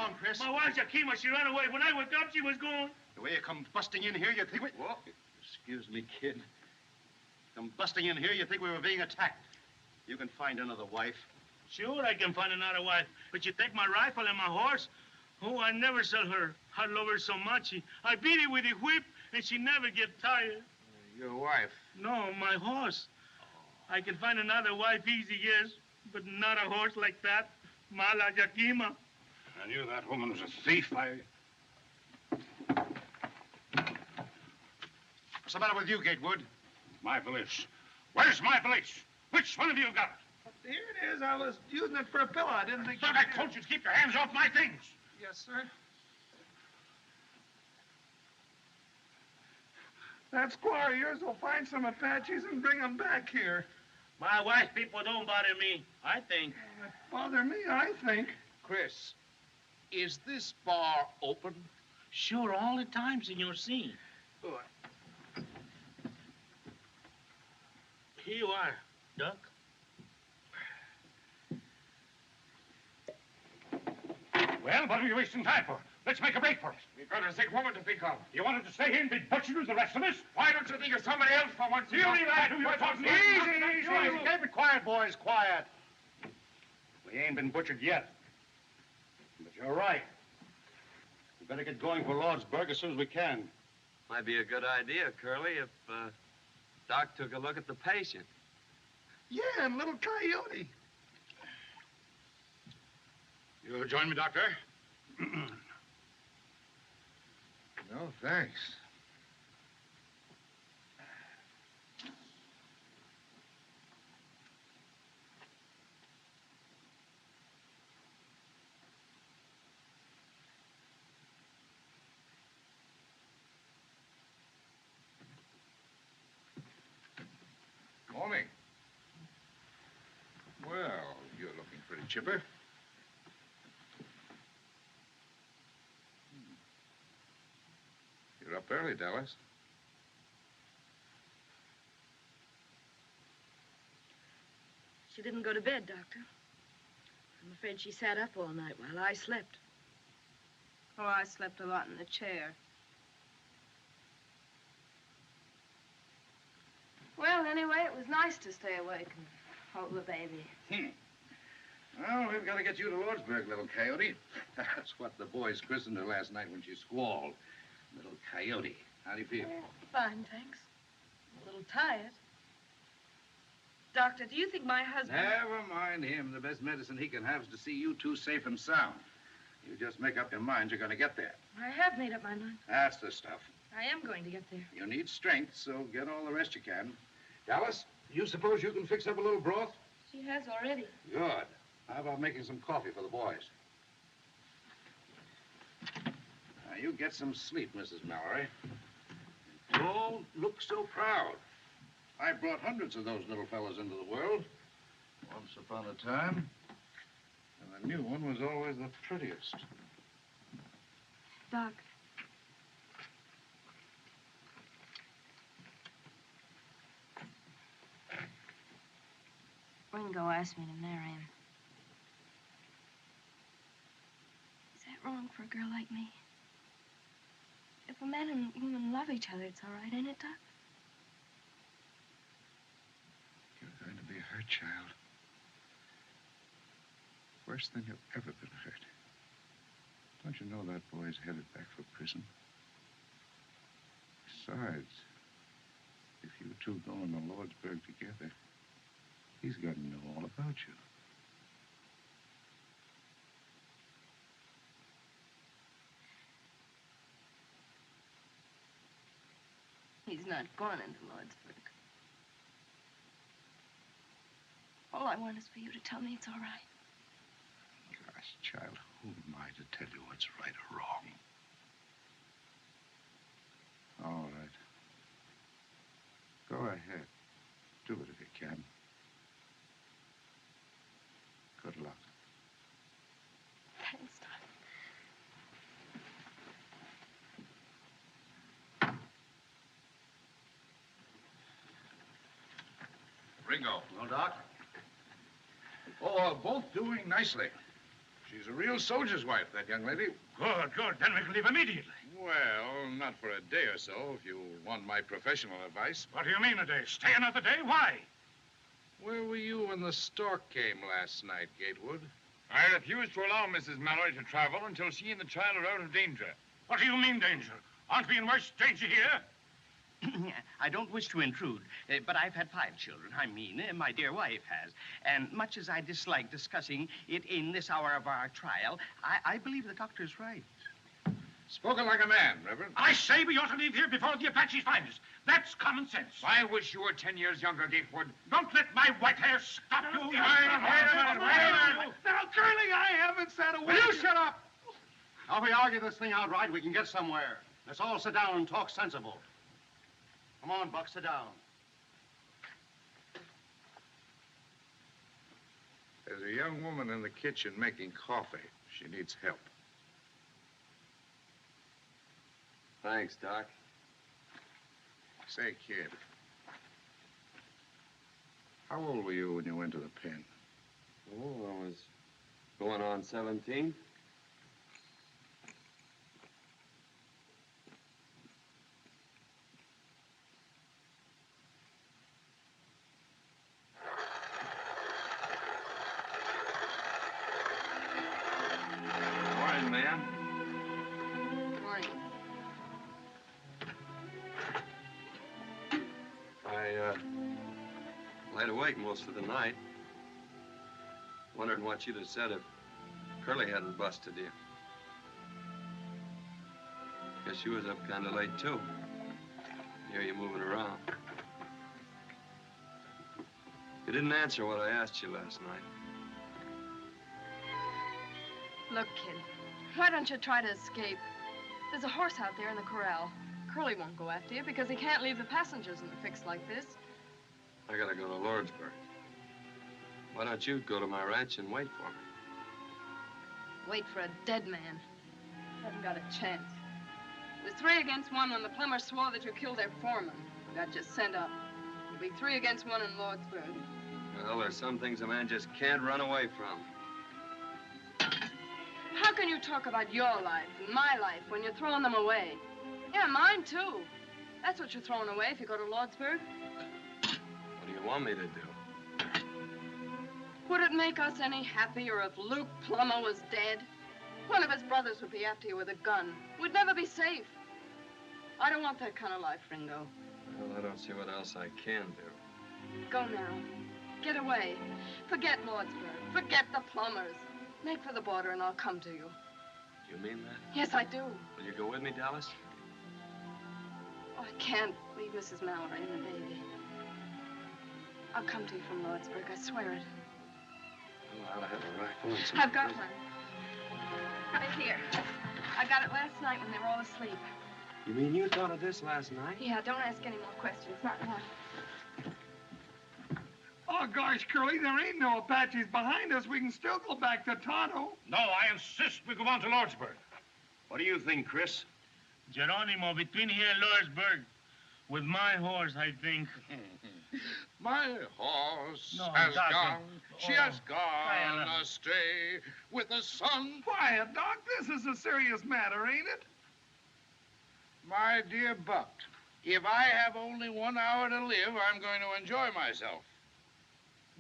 wrong, Chris? My wife, Yakima, she ran away. When I woke up, she was gone. The way you come busting in here, you think we... Whoa. Excuse me, kid. Come busting in here, you think we were being attacked. You can find another wife. Sure, I can find another wife. But you take my rifle and my horse? Oh, I never sell her. I love her so much. I beat her with a whip, and she never get tired. Your wife? No, my horse. I can find another wife easy, yes, but not a horse like that. Mala Yakima. I knew that woman was a thief. What's the matter with you, Gatewood? My valise. Where's my valise? Which one of you got it? Here it is. I was using it for a pillow. I didn't think... But I told you to keep your hands off my things. Yes, sir. That squaw of yours will find some Apaches and bring them back here. My wife people don't bother me, I think. Bother me, I think. Chris, is this bar open? Sure, all the time, Senor C. Oh, Here you are, Duck. Well, what are you wasting time for? Let's make a break for it. We've got a sick woman to think of. You wanted to stay here and be butchered with the rest of us? Why don't you think of somebody else for once? You leave that who you're talking to. Easy. Keep it quiet, boys, quiet. We ain't been butchered yet. But you're right. We better get going for Lordsburg as soon as we can. Might be a good idea, Curly, if Doc took a look at the patient. Yeah, and little Coyote. You'll join me, Doctor? No, thanks. Morning. Well, you're looking pretty chipper. You're up early, Dallas. She didn't go to bed, Doctor. I'm afraid she sat up all night while I slept. Oh, I slept a lot in the chair. Well, anyway, it was nice to stay awake and hold the baby. Well, we've got to get you to Lordsburg, little Coyote. That's what the boys christened her last night when she squalled. Little Coyote. How do you feel? Fine, thanks. A little tired. Doctor, do you think my husband... Never mind him. The best medicine he can have is to see you two safe and sound. You just make up your mind you're going to get there. I have made up my mind. That's the stuff. I am going to get there. You need strength, so get all the rest you can. Dallas, you suppose you can fix up a little broth? She has already. Good. How about making some coffee for the boys? Now, you get some sleep, Mrs. Mallory. Don't look so proud. I brought hundreds of those little fellas into the world. Once upon a time. And the new one was always the prettiest. Doc. Ringo asked me to marry him. Is that wrong for a girl like me? If a man and woman love each other, it's all right, ain't it, Doc? You're going to be hurt, child. Worse than you've ever been hurt. Don't you know that boy's headed back for prison? Besides, if you two go into Lordsburg together, he's got to know all about you. He's not going into Lordsburg. All I want is for you to tell me it's all right. Gosh, child, who am I to tell you what's right or wrong? All right. Go ahead. Do it if you can. Good luck. Thanks, Doc. Ringo. Well, Doc? Oh, both doing nicely. She's a real soldier's wife, that young lady. Good, good. Then we can leave immediately. Well, not for a day or so, if you want my professional advice. What do you mean a day? Stay another day? Why? Where were you when the stork came last night, Gatewood? I refuse to allow Mrs. Mallory to travel until she and the child are out of danger. What do you mean, danger? Aren't we in worse danger here? I don't wish to intrude, but I've had 5 children. I mean, my dear wife has. And much as I dislike discussing it in this hour of our trial, I believe the doctor's right. Spoken like a man, Reverend. I say we ought to leave here before the Apaches find us. That's common sense. I wish you were 10 years younger, Gatewood. Don't let my white hair stop you. Now, Curly, I haven't said a word. Will you shut up? Now, if we argue this thing outright, we can get somewhere. Let's all sit down and talk sensible. Come on, Buck, sit down. There's a young woman in the kitchen making coffee. She needs help. Thanks, Doc. Say, kid, how old were you when you went to the pen? Oh, I was going on 17. Morning, ma'am. Morning. I laid awake most of the night, wondering what you'd have said if Curly hadn't busted you. Guess she was up kind of late, too. Hear you moving around. You didn't answer what I asked you last night. Look, kid, why don't you try to escape? There's a horse out there in the corral. Curly won't go after you because he can't leave the passengers in a fix like this. I gotta go to Lordsburg. Why don't you go to my ranch and wait for me? Wait for a dead man. Haven't got a chance. It was 3 against 1 when the plumber swore that you killed their foreman. Got you sent up. It'll be 3 against 1 in Lordsburg. Well, there's some things a man just can't run away from. How can you talk about your life and my life when you're throwing them away? Yeah, mine, too. That's what you're throwing away if you go to Lordsburg. What do you want me to do? Would it make us any happier if Luke Plummer was dead? One of his brothers would be after you with a gun. We'd never be safe. I don't want that kind of life, Ringo. Well, I don't see what else I can do. Go now. Get away. Forget Lordsburg. Forget the Plumbers. Make for the border and I'll come to you. Do you mean that? Yes, I do. Will you go with me, Dallas? Oh, I can't leave Mrs. Mallory and the baby. I'll come to you from Lordsburg, I swear it. Oh, I ought to have a rifle and some... I've got one. Right here. I got it last night when they were all asleep. You mean you thought of this last night? Yeah, don't ask any more questions. Not now. Oh, gosh, Curly, there ain't no Apaches behind us. We can still go back to Tonto. No, I insist we go on to Lordsburg. What do you think, Chris? Geronimo, between here and Lordsburg, with my horse, I think. My horse No, has Doc, gone, she has quiet gone up. astray with the sun. Quiet, Doc. This is a serious matter, ain't it? My dear Buck, if I have only 1 hour to live, I'm going to enjoy myself.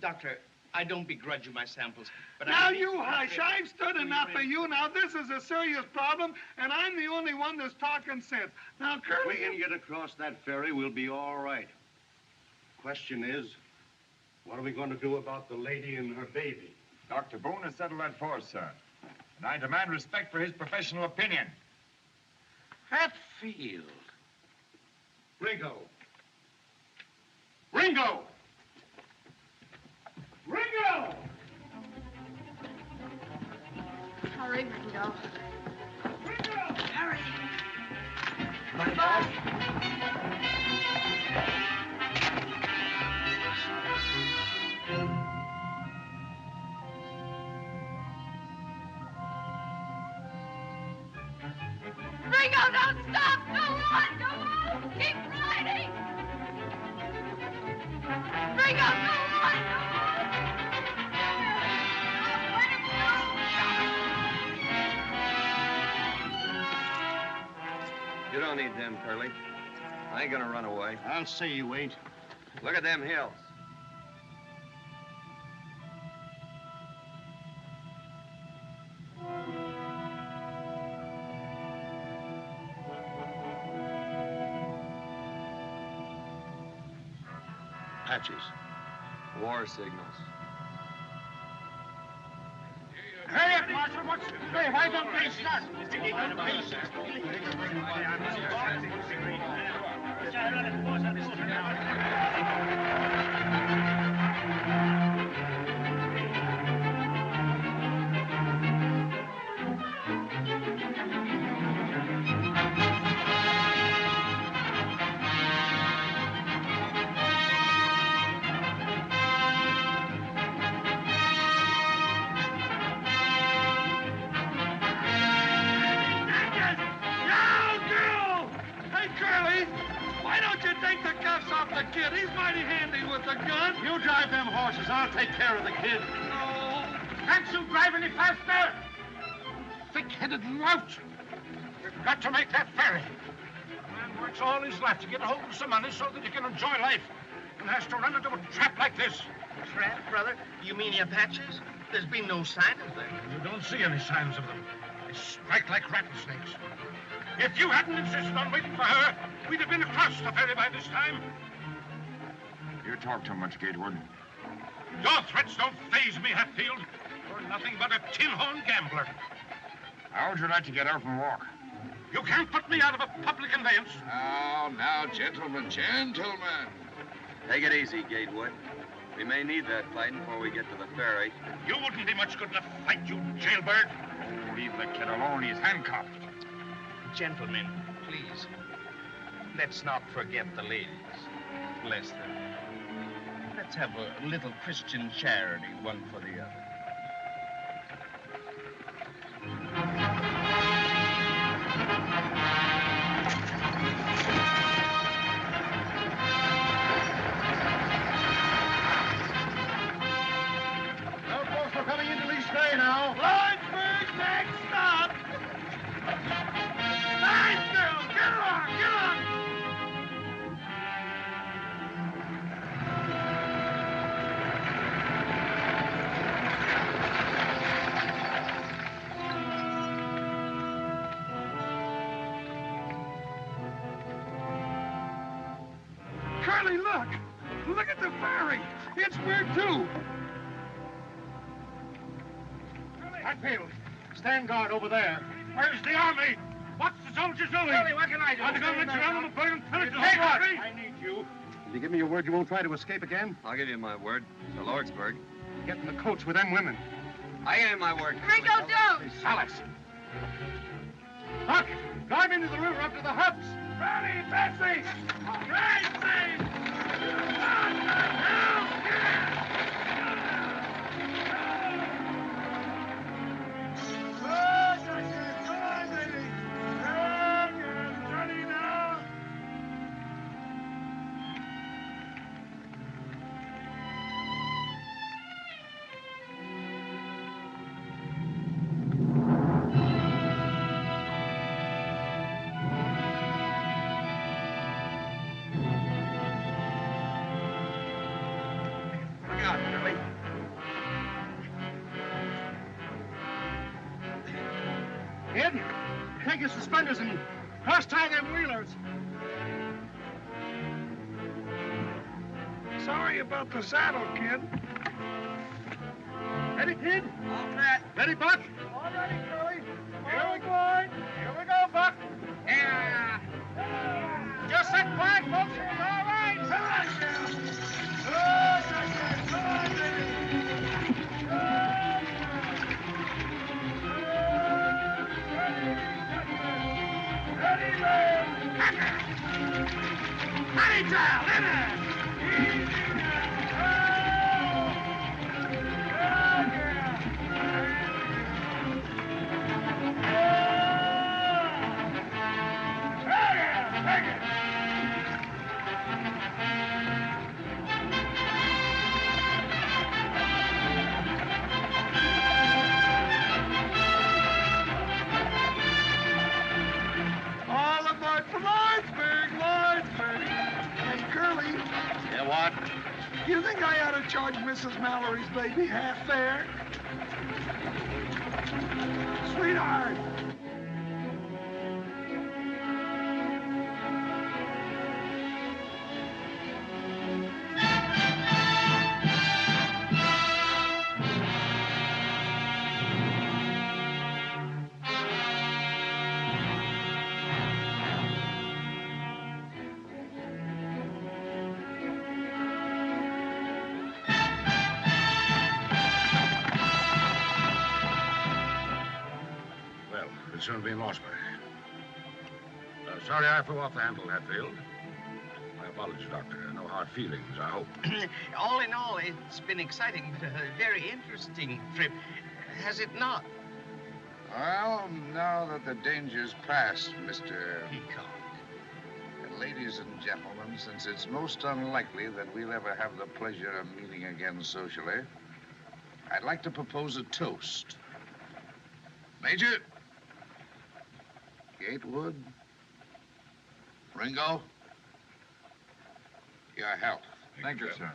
Doctor, I don't begrudge you my samples, but Now you hush. I've stood enough of you. Now, this is a serious problem, and I'm the only one that's talking sense. Now, If Curly... we can get across that ferry, we'll be all right. Question is, what are we going to do about the lady and her baby? Dr. Boone has settled that for us, sir. And I demand respect for his professional opinion. Hatfield. Ringo! Ringo! Ringo! Hurry, Ringo. Ringo! Hurry. Bye. Ringo, don't stop! Go on, go on! Keep riding! Ringo, go on, go on! Let him go! him, Curly. I ain't gonna run away. I'll say you ain't. Look at them hills. Apaches. War signals. Hurry up, Marshal. Hey, why don't they start? Kid, he's mighty handy with a gun. You drive them horses. I'll take care of the kid. No. Can't you drive any faster? Thick-headed lout. We've got to make that ferry. A man works all his life to get a hold of some money so that he can enjoy life, and has to run into a trap like this. Trap, brother? You mean the Apaches? There's been no sign of them. You don't see any signs of them. They strike like rattlesnakes. If you hadn't insisted on waiting for her, we'd have been across the ferry by this time. You talk too much, Gatewood. Your threats don't faze me, Hatfield. You're nothing but a tin-horn gambler. How would you like to get out and walk? You can't put me out of a public conveyance. Now, gentlemen, gentlemen. Take it easy, Gatewood. We may need that fighting before we get to the ferry. You wouldn't be much good in a fight, you jailbird. Oh, leave the kid alone. He's handcuffed. Gentlemen, please, let's not forget the ladies. Bless them. Let's have a little Christian charity, one for the other. Well, folks, we're coming into Lee's Bay now. Lawrenceburg, next stop. Nice girl. Get along, get along. Curly, look! Look at the ferry! It's where too! Hatfield, stand guard over there. Where's the army? What's the soldiers doing? Curly, what can I do? Are they going to let Geronimo burn and pillage the Hey, whole what? country? I need you. Will you give me your word you won't try to escape again? I'll give you my word. To Lordsburg. Get in the coach with them women. I give you my word. Ringo, don't! Alice. Buck, drive into the river up to the huts. Ready, Betsy! Betsy! Kid, take your suspenders and cross-tie them wheelers. Sorry about the saddle, kid. Ready, kid? All right. Ready, Buck? All ready, Curly. Here we go. Here we go, Buck. Yeah. Just sit quiet, folks. It's all right. Honey child, in there! charge Mrs. Mallory's baby half fare? Sweetheart! Well, we'll soon be in Lawsburg. Sorry I flew off the handle, Hatfield. My apologies, Doctor. No hard feelings, I hope. All in all, it's been exciting, but a very interesting trip. Has it not? Well, now that the danger's past, Mr. Peacock. Ladies and gentlemen, since it's most unlikely that we'll ever have the pleasure of meeting again socially, I'd like to propose a toast. Major? Gatewood? Ringo? Your health. Thank you, sir.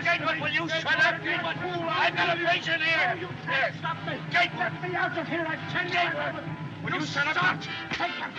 Gatewood, will you shut up? Gatewood, I've got a patient here. You can't stop me. Gatewood. Let me out of here. I tell you. Gatewood, will you shut up? Take him.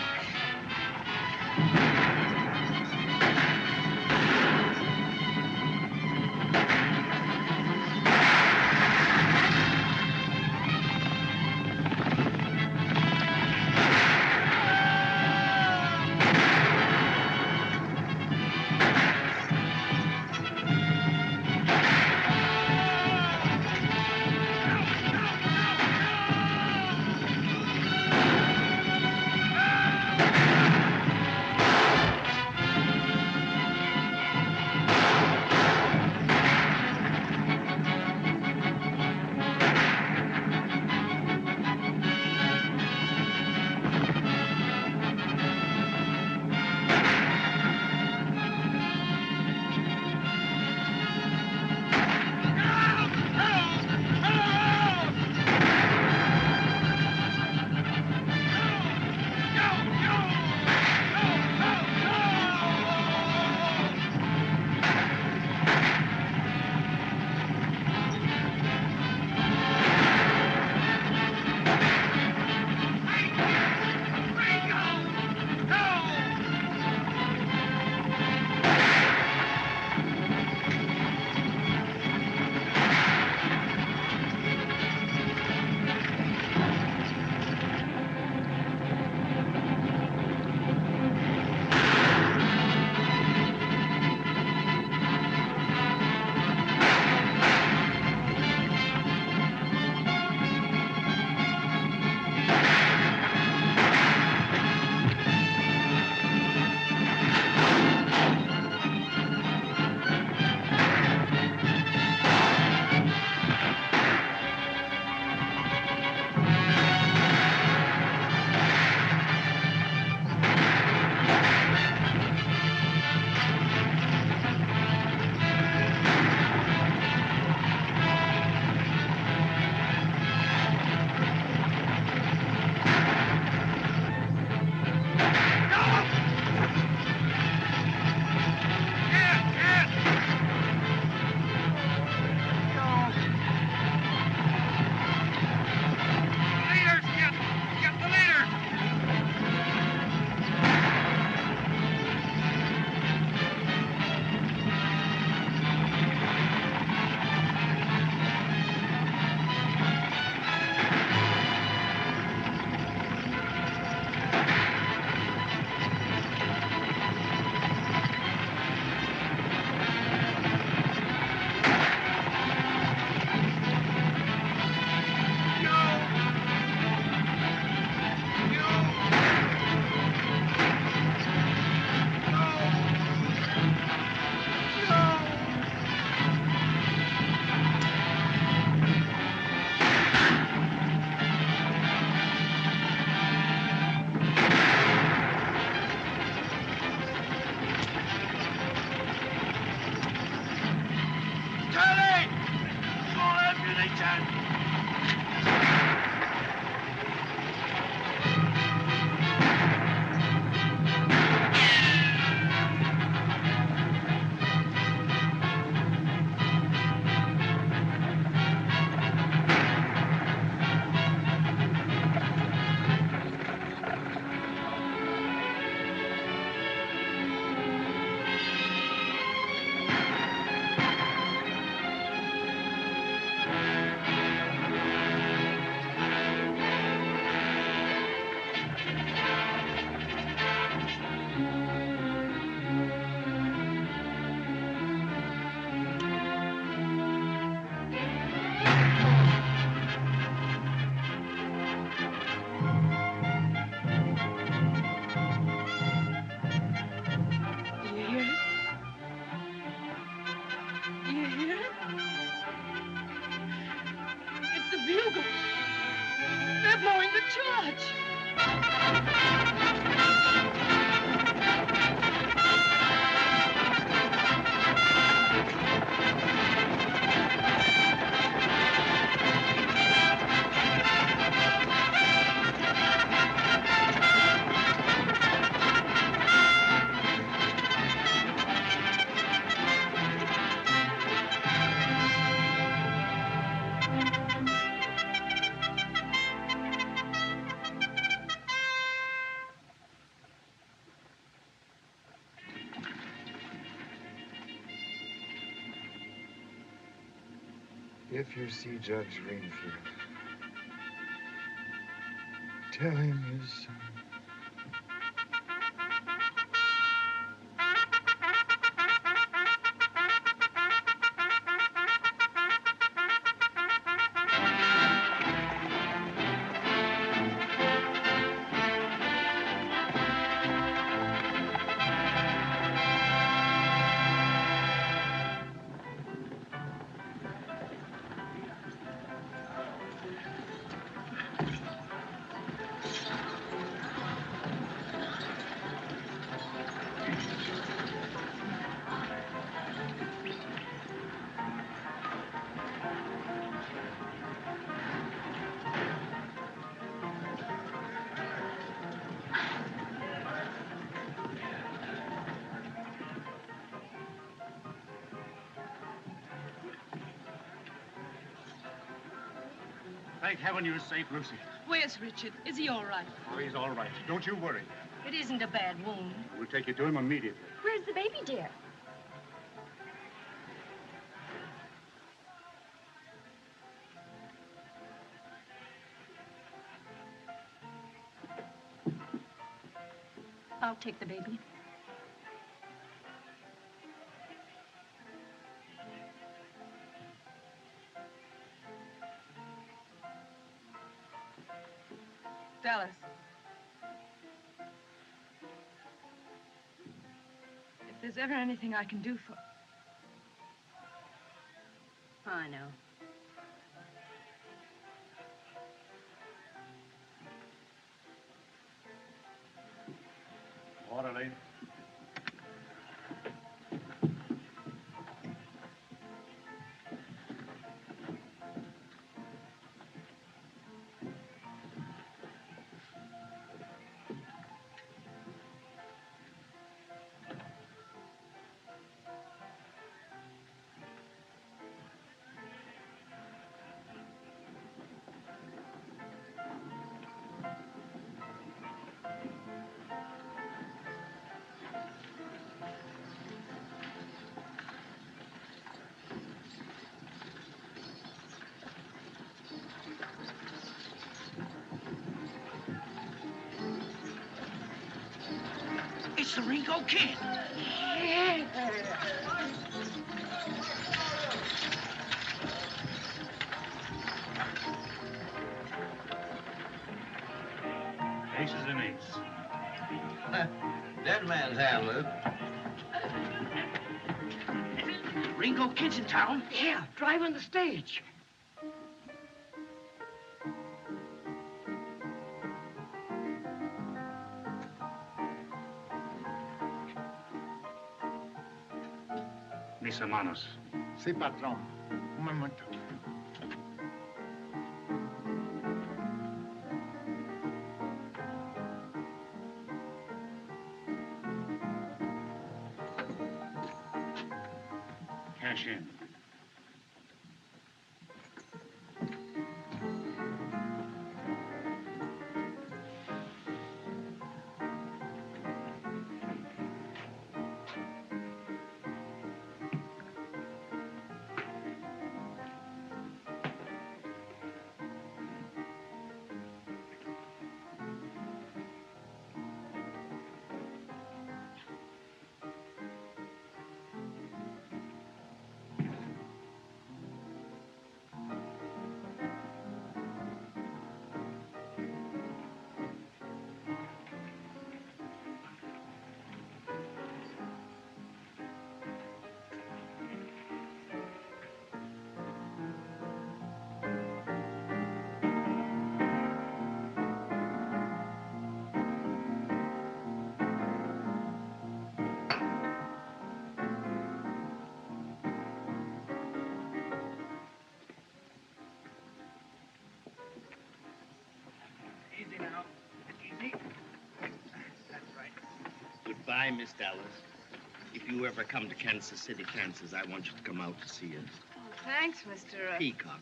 Dale, Chad. If you see Judge Greenfield, tell him his son. Thank heaven you're safe, Lucy. Where's Richard? Is he all right? Oh, he's all right. Don't you worry. It isn't a bad wound. We'll take you to him immediately. Where's the baby, dear? I'll take the baby. Dallas. If there's ever anything I can do for... I know. Orderly. It's the Ringo Kid. Aces and eights. Dead man's hand, Luke. Ringo Kid's in town? Yeah, driving the stage. Mis hermanos. Sí, patrón. Un momento. Hi, Miss Dallas. If you ever come to Kansas City, Kansas, I want you to come out to see us. Oh, thanks, Mr. Peacock.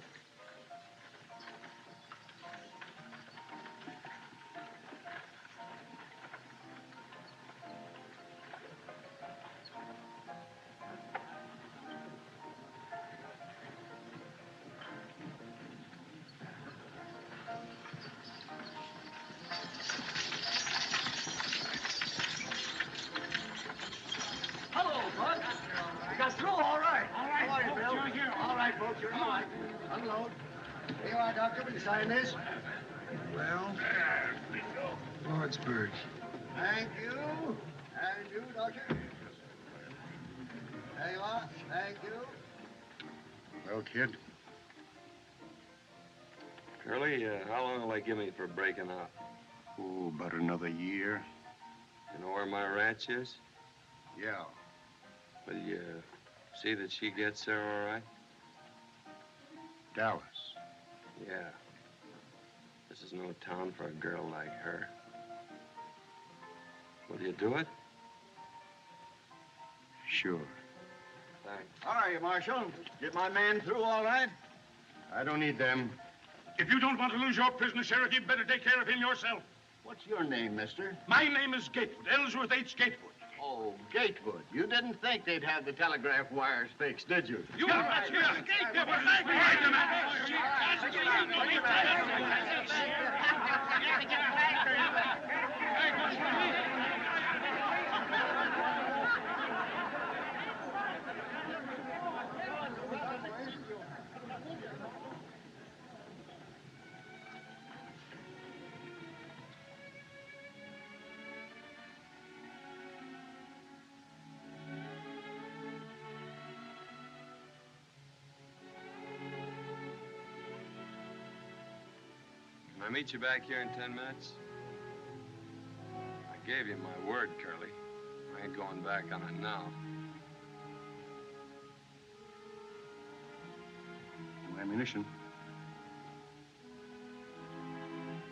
Hello, Bud. You got through all right. All right, how are you, Bill? All right, folks, you're all right. Unload. Here you are, Doctor. Will you sign this? Well, Lordsburg. Thank you. Thank you, Doctor. There you are. Thank you. Well, kid, Curly, how long will they give me for breaking out? oh, about another year. You know where my ranch is? Yeah. Will you see that she gets there all right? Dallas. Yeah. This is no town for a girl like her. Will you do it? Sure. Thanks. How are you, Marshal? Get my man through all right? I don't need them. If you don't want to lose your prisoner, Sheriff, you better take care of him yourself. What's your name, mister? My name is Gatewood, Ellsworth H. Gatewood. Oh, Gatewood. You didn't think they'd have the telegraph wires fixed, did you? You are right. Can I meet you back here in 10 minutes? I gave you my word, Curly. I ain't going back on it now. No ammunition.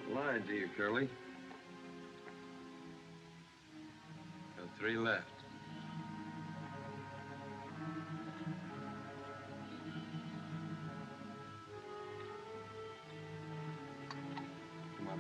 I lied to you, Curly. Got 3 left. Come on.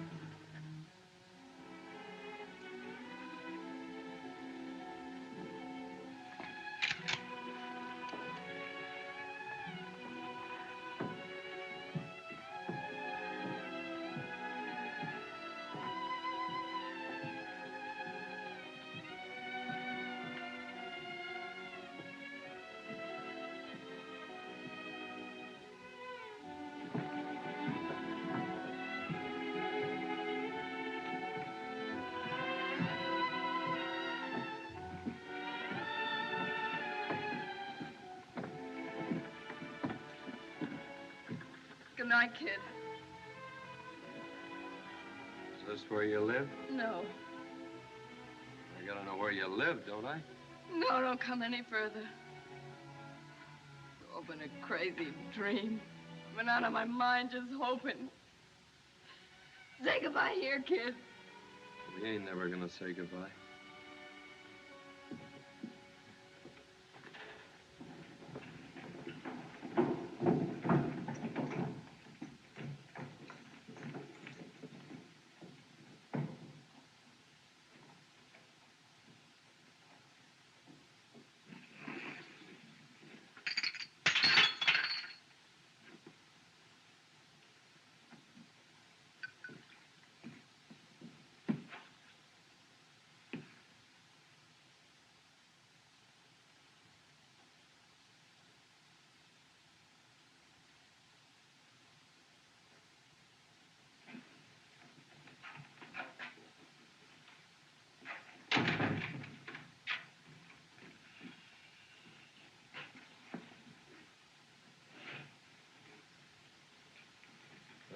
Good night, kid. Is this where you live? No. I gotta know where you live, don't I? No, don't come any further. It's all been a crazy dream. I've been out of my mind just hoping. Say goodbye here, kid. We ain't never gonna say goodbye.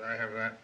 I have that.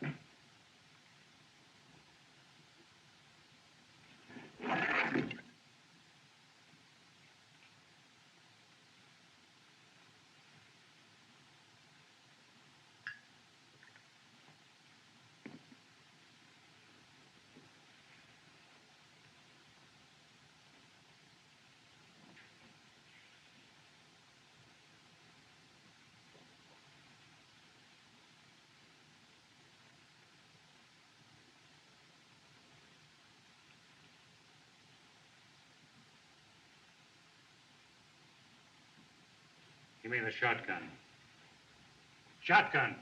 Give me the shotgun. Shotgun.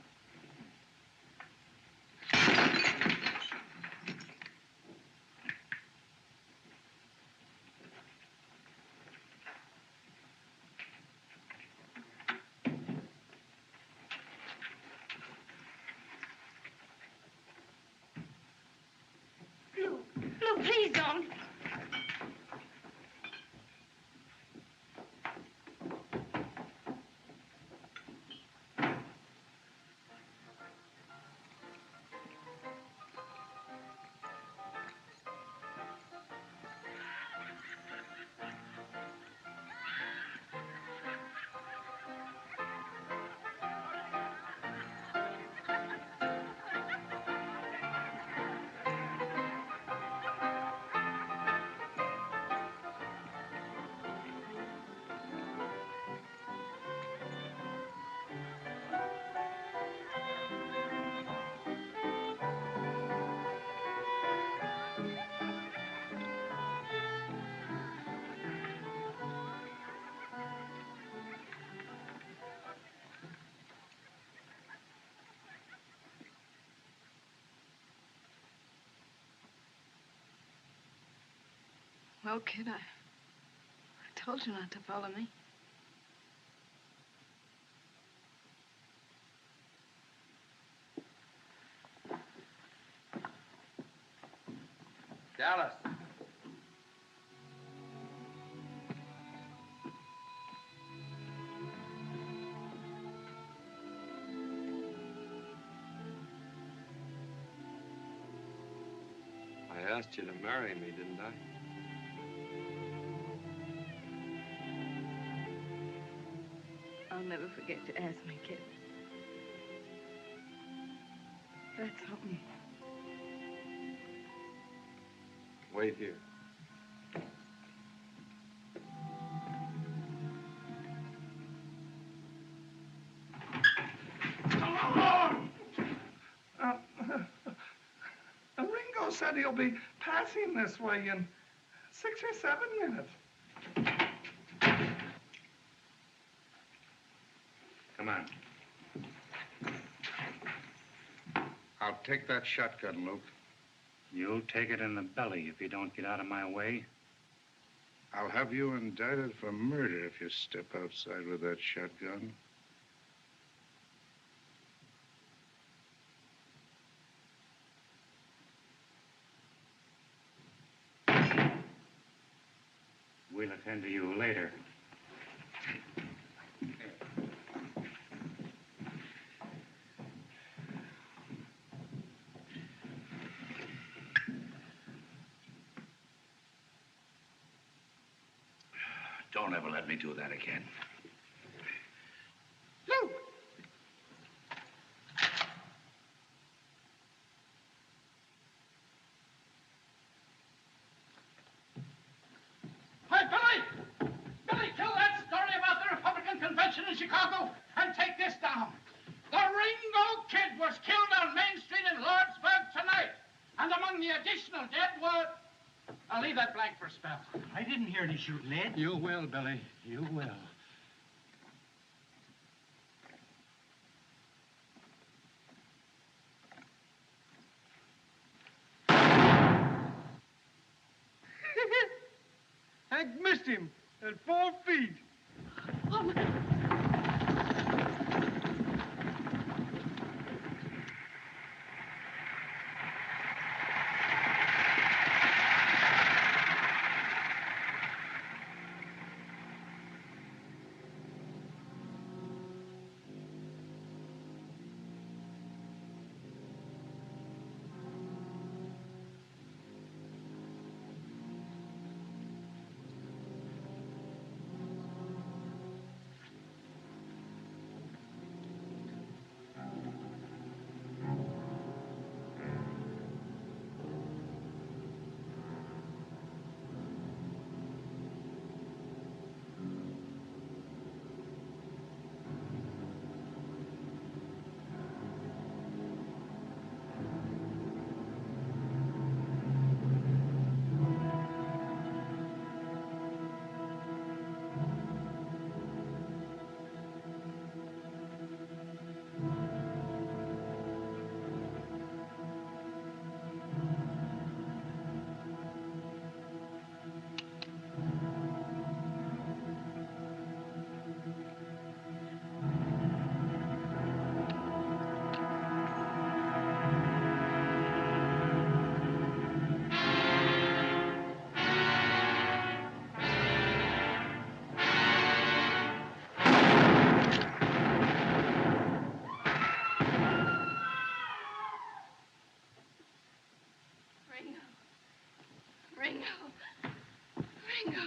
Lou, please don't. Well, kid, I told you not to follow me. Dallas. I asked you to marry me, didn't I? I'll never forget to ask me, kid. That's something. Wait here. Ringo said he'll be passing this way in 6 or 7 minutes. Come on. I'll take that shotgun, Luke. You'll take it in the belly if you don't get out of my way. I'll have you indicted for murder if you step outside with that shotgun. We'll attend to you later. Don't ever let me do that again. Luke! Hey, Billy! Billy, kill that story about the Republican convention in Chicago and take this down. The Ringo Kid was killed on Main Street in Lordsburg tonight. And among the additional dead were... I'll leave that blank for a spell. I didn't hear any shooting, Ed. You will, Billy. You will. Hank missed him at 4 feet. Oh, Ringo.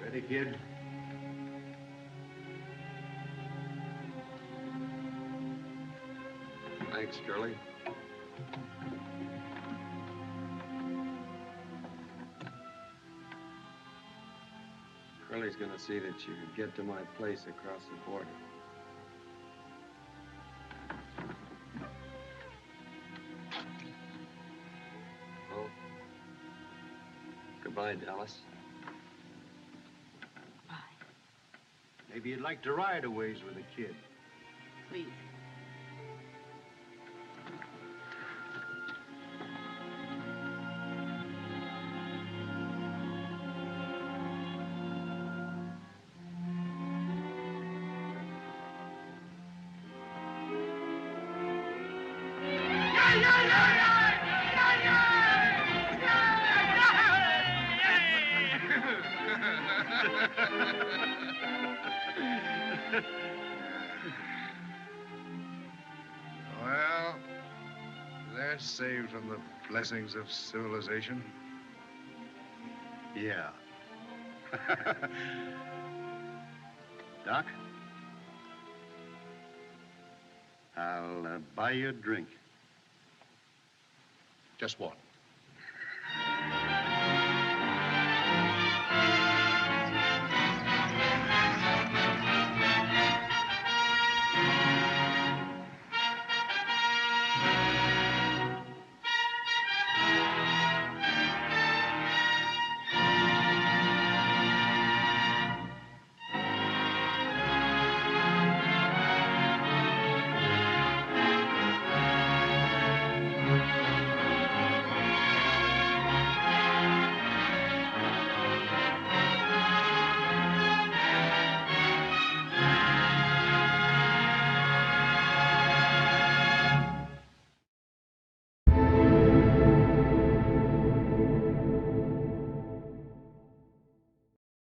Ready, kid? Thanks, Curly. Curly's gonna see that you get to my place across the border. Well, goodbye, Dallas. Maybe you'd like to ride a ways with a kid. Please. Well, they're saved from the blessings of civilization. Yeah. Doc, I'll buy you a drink. Just one.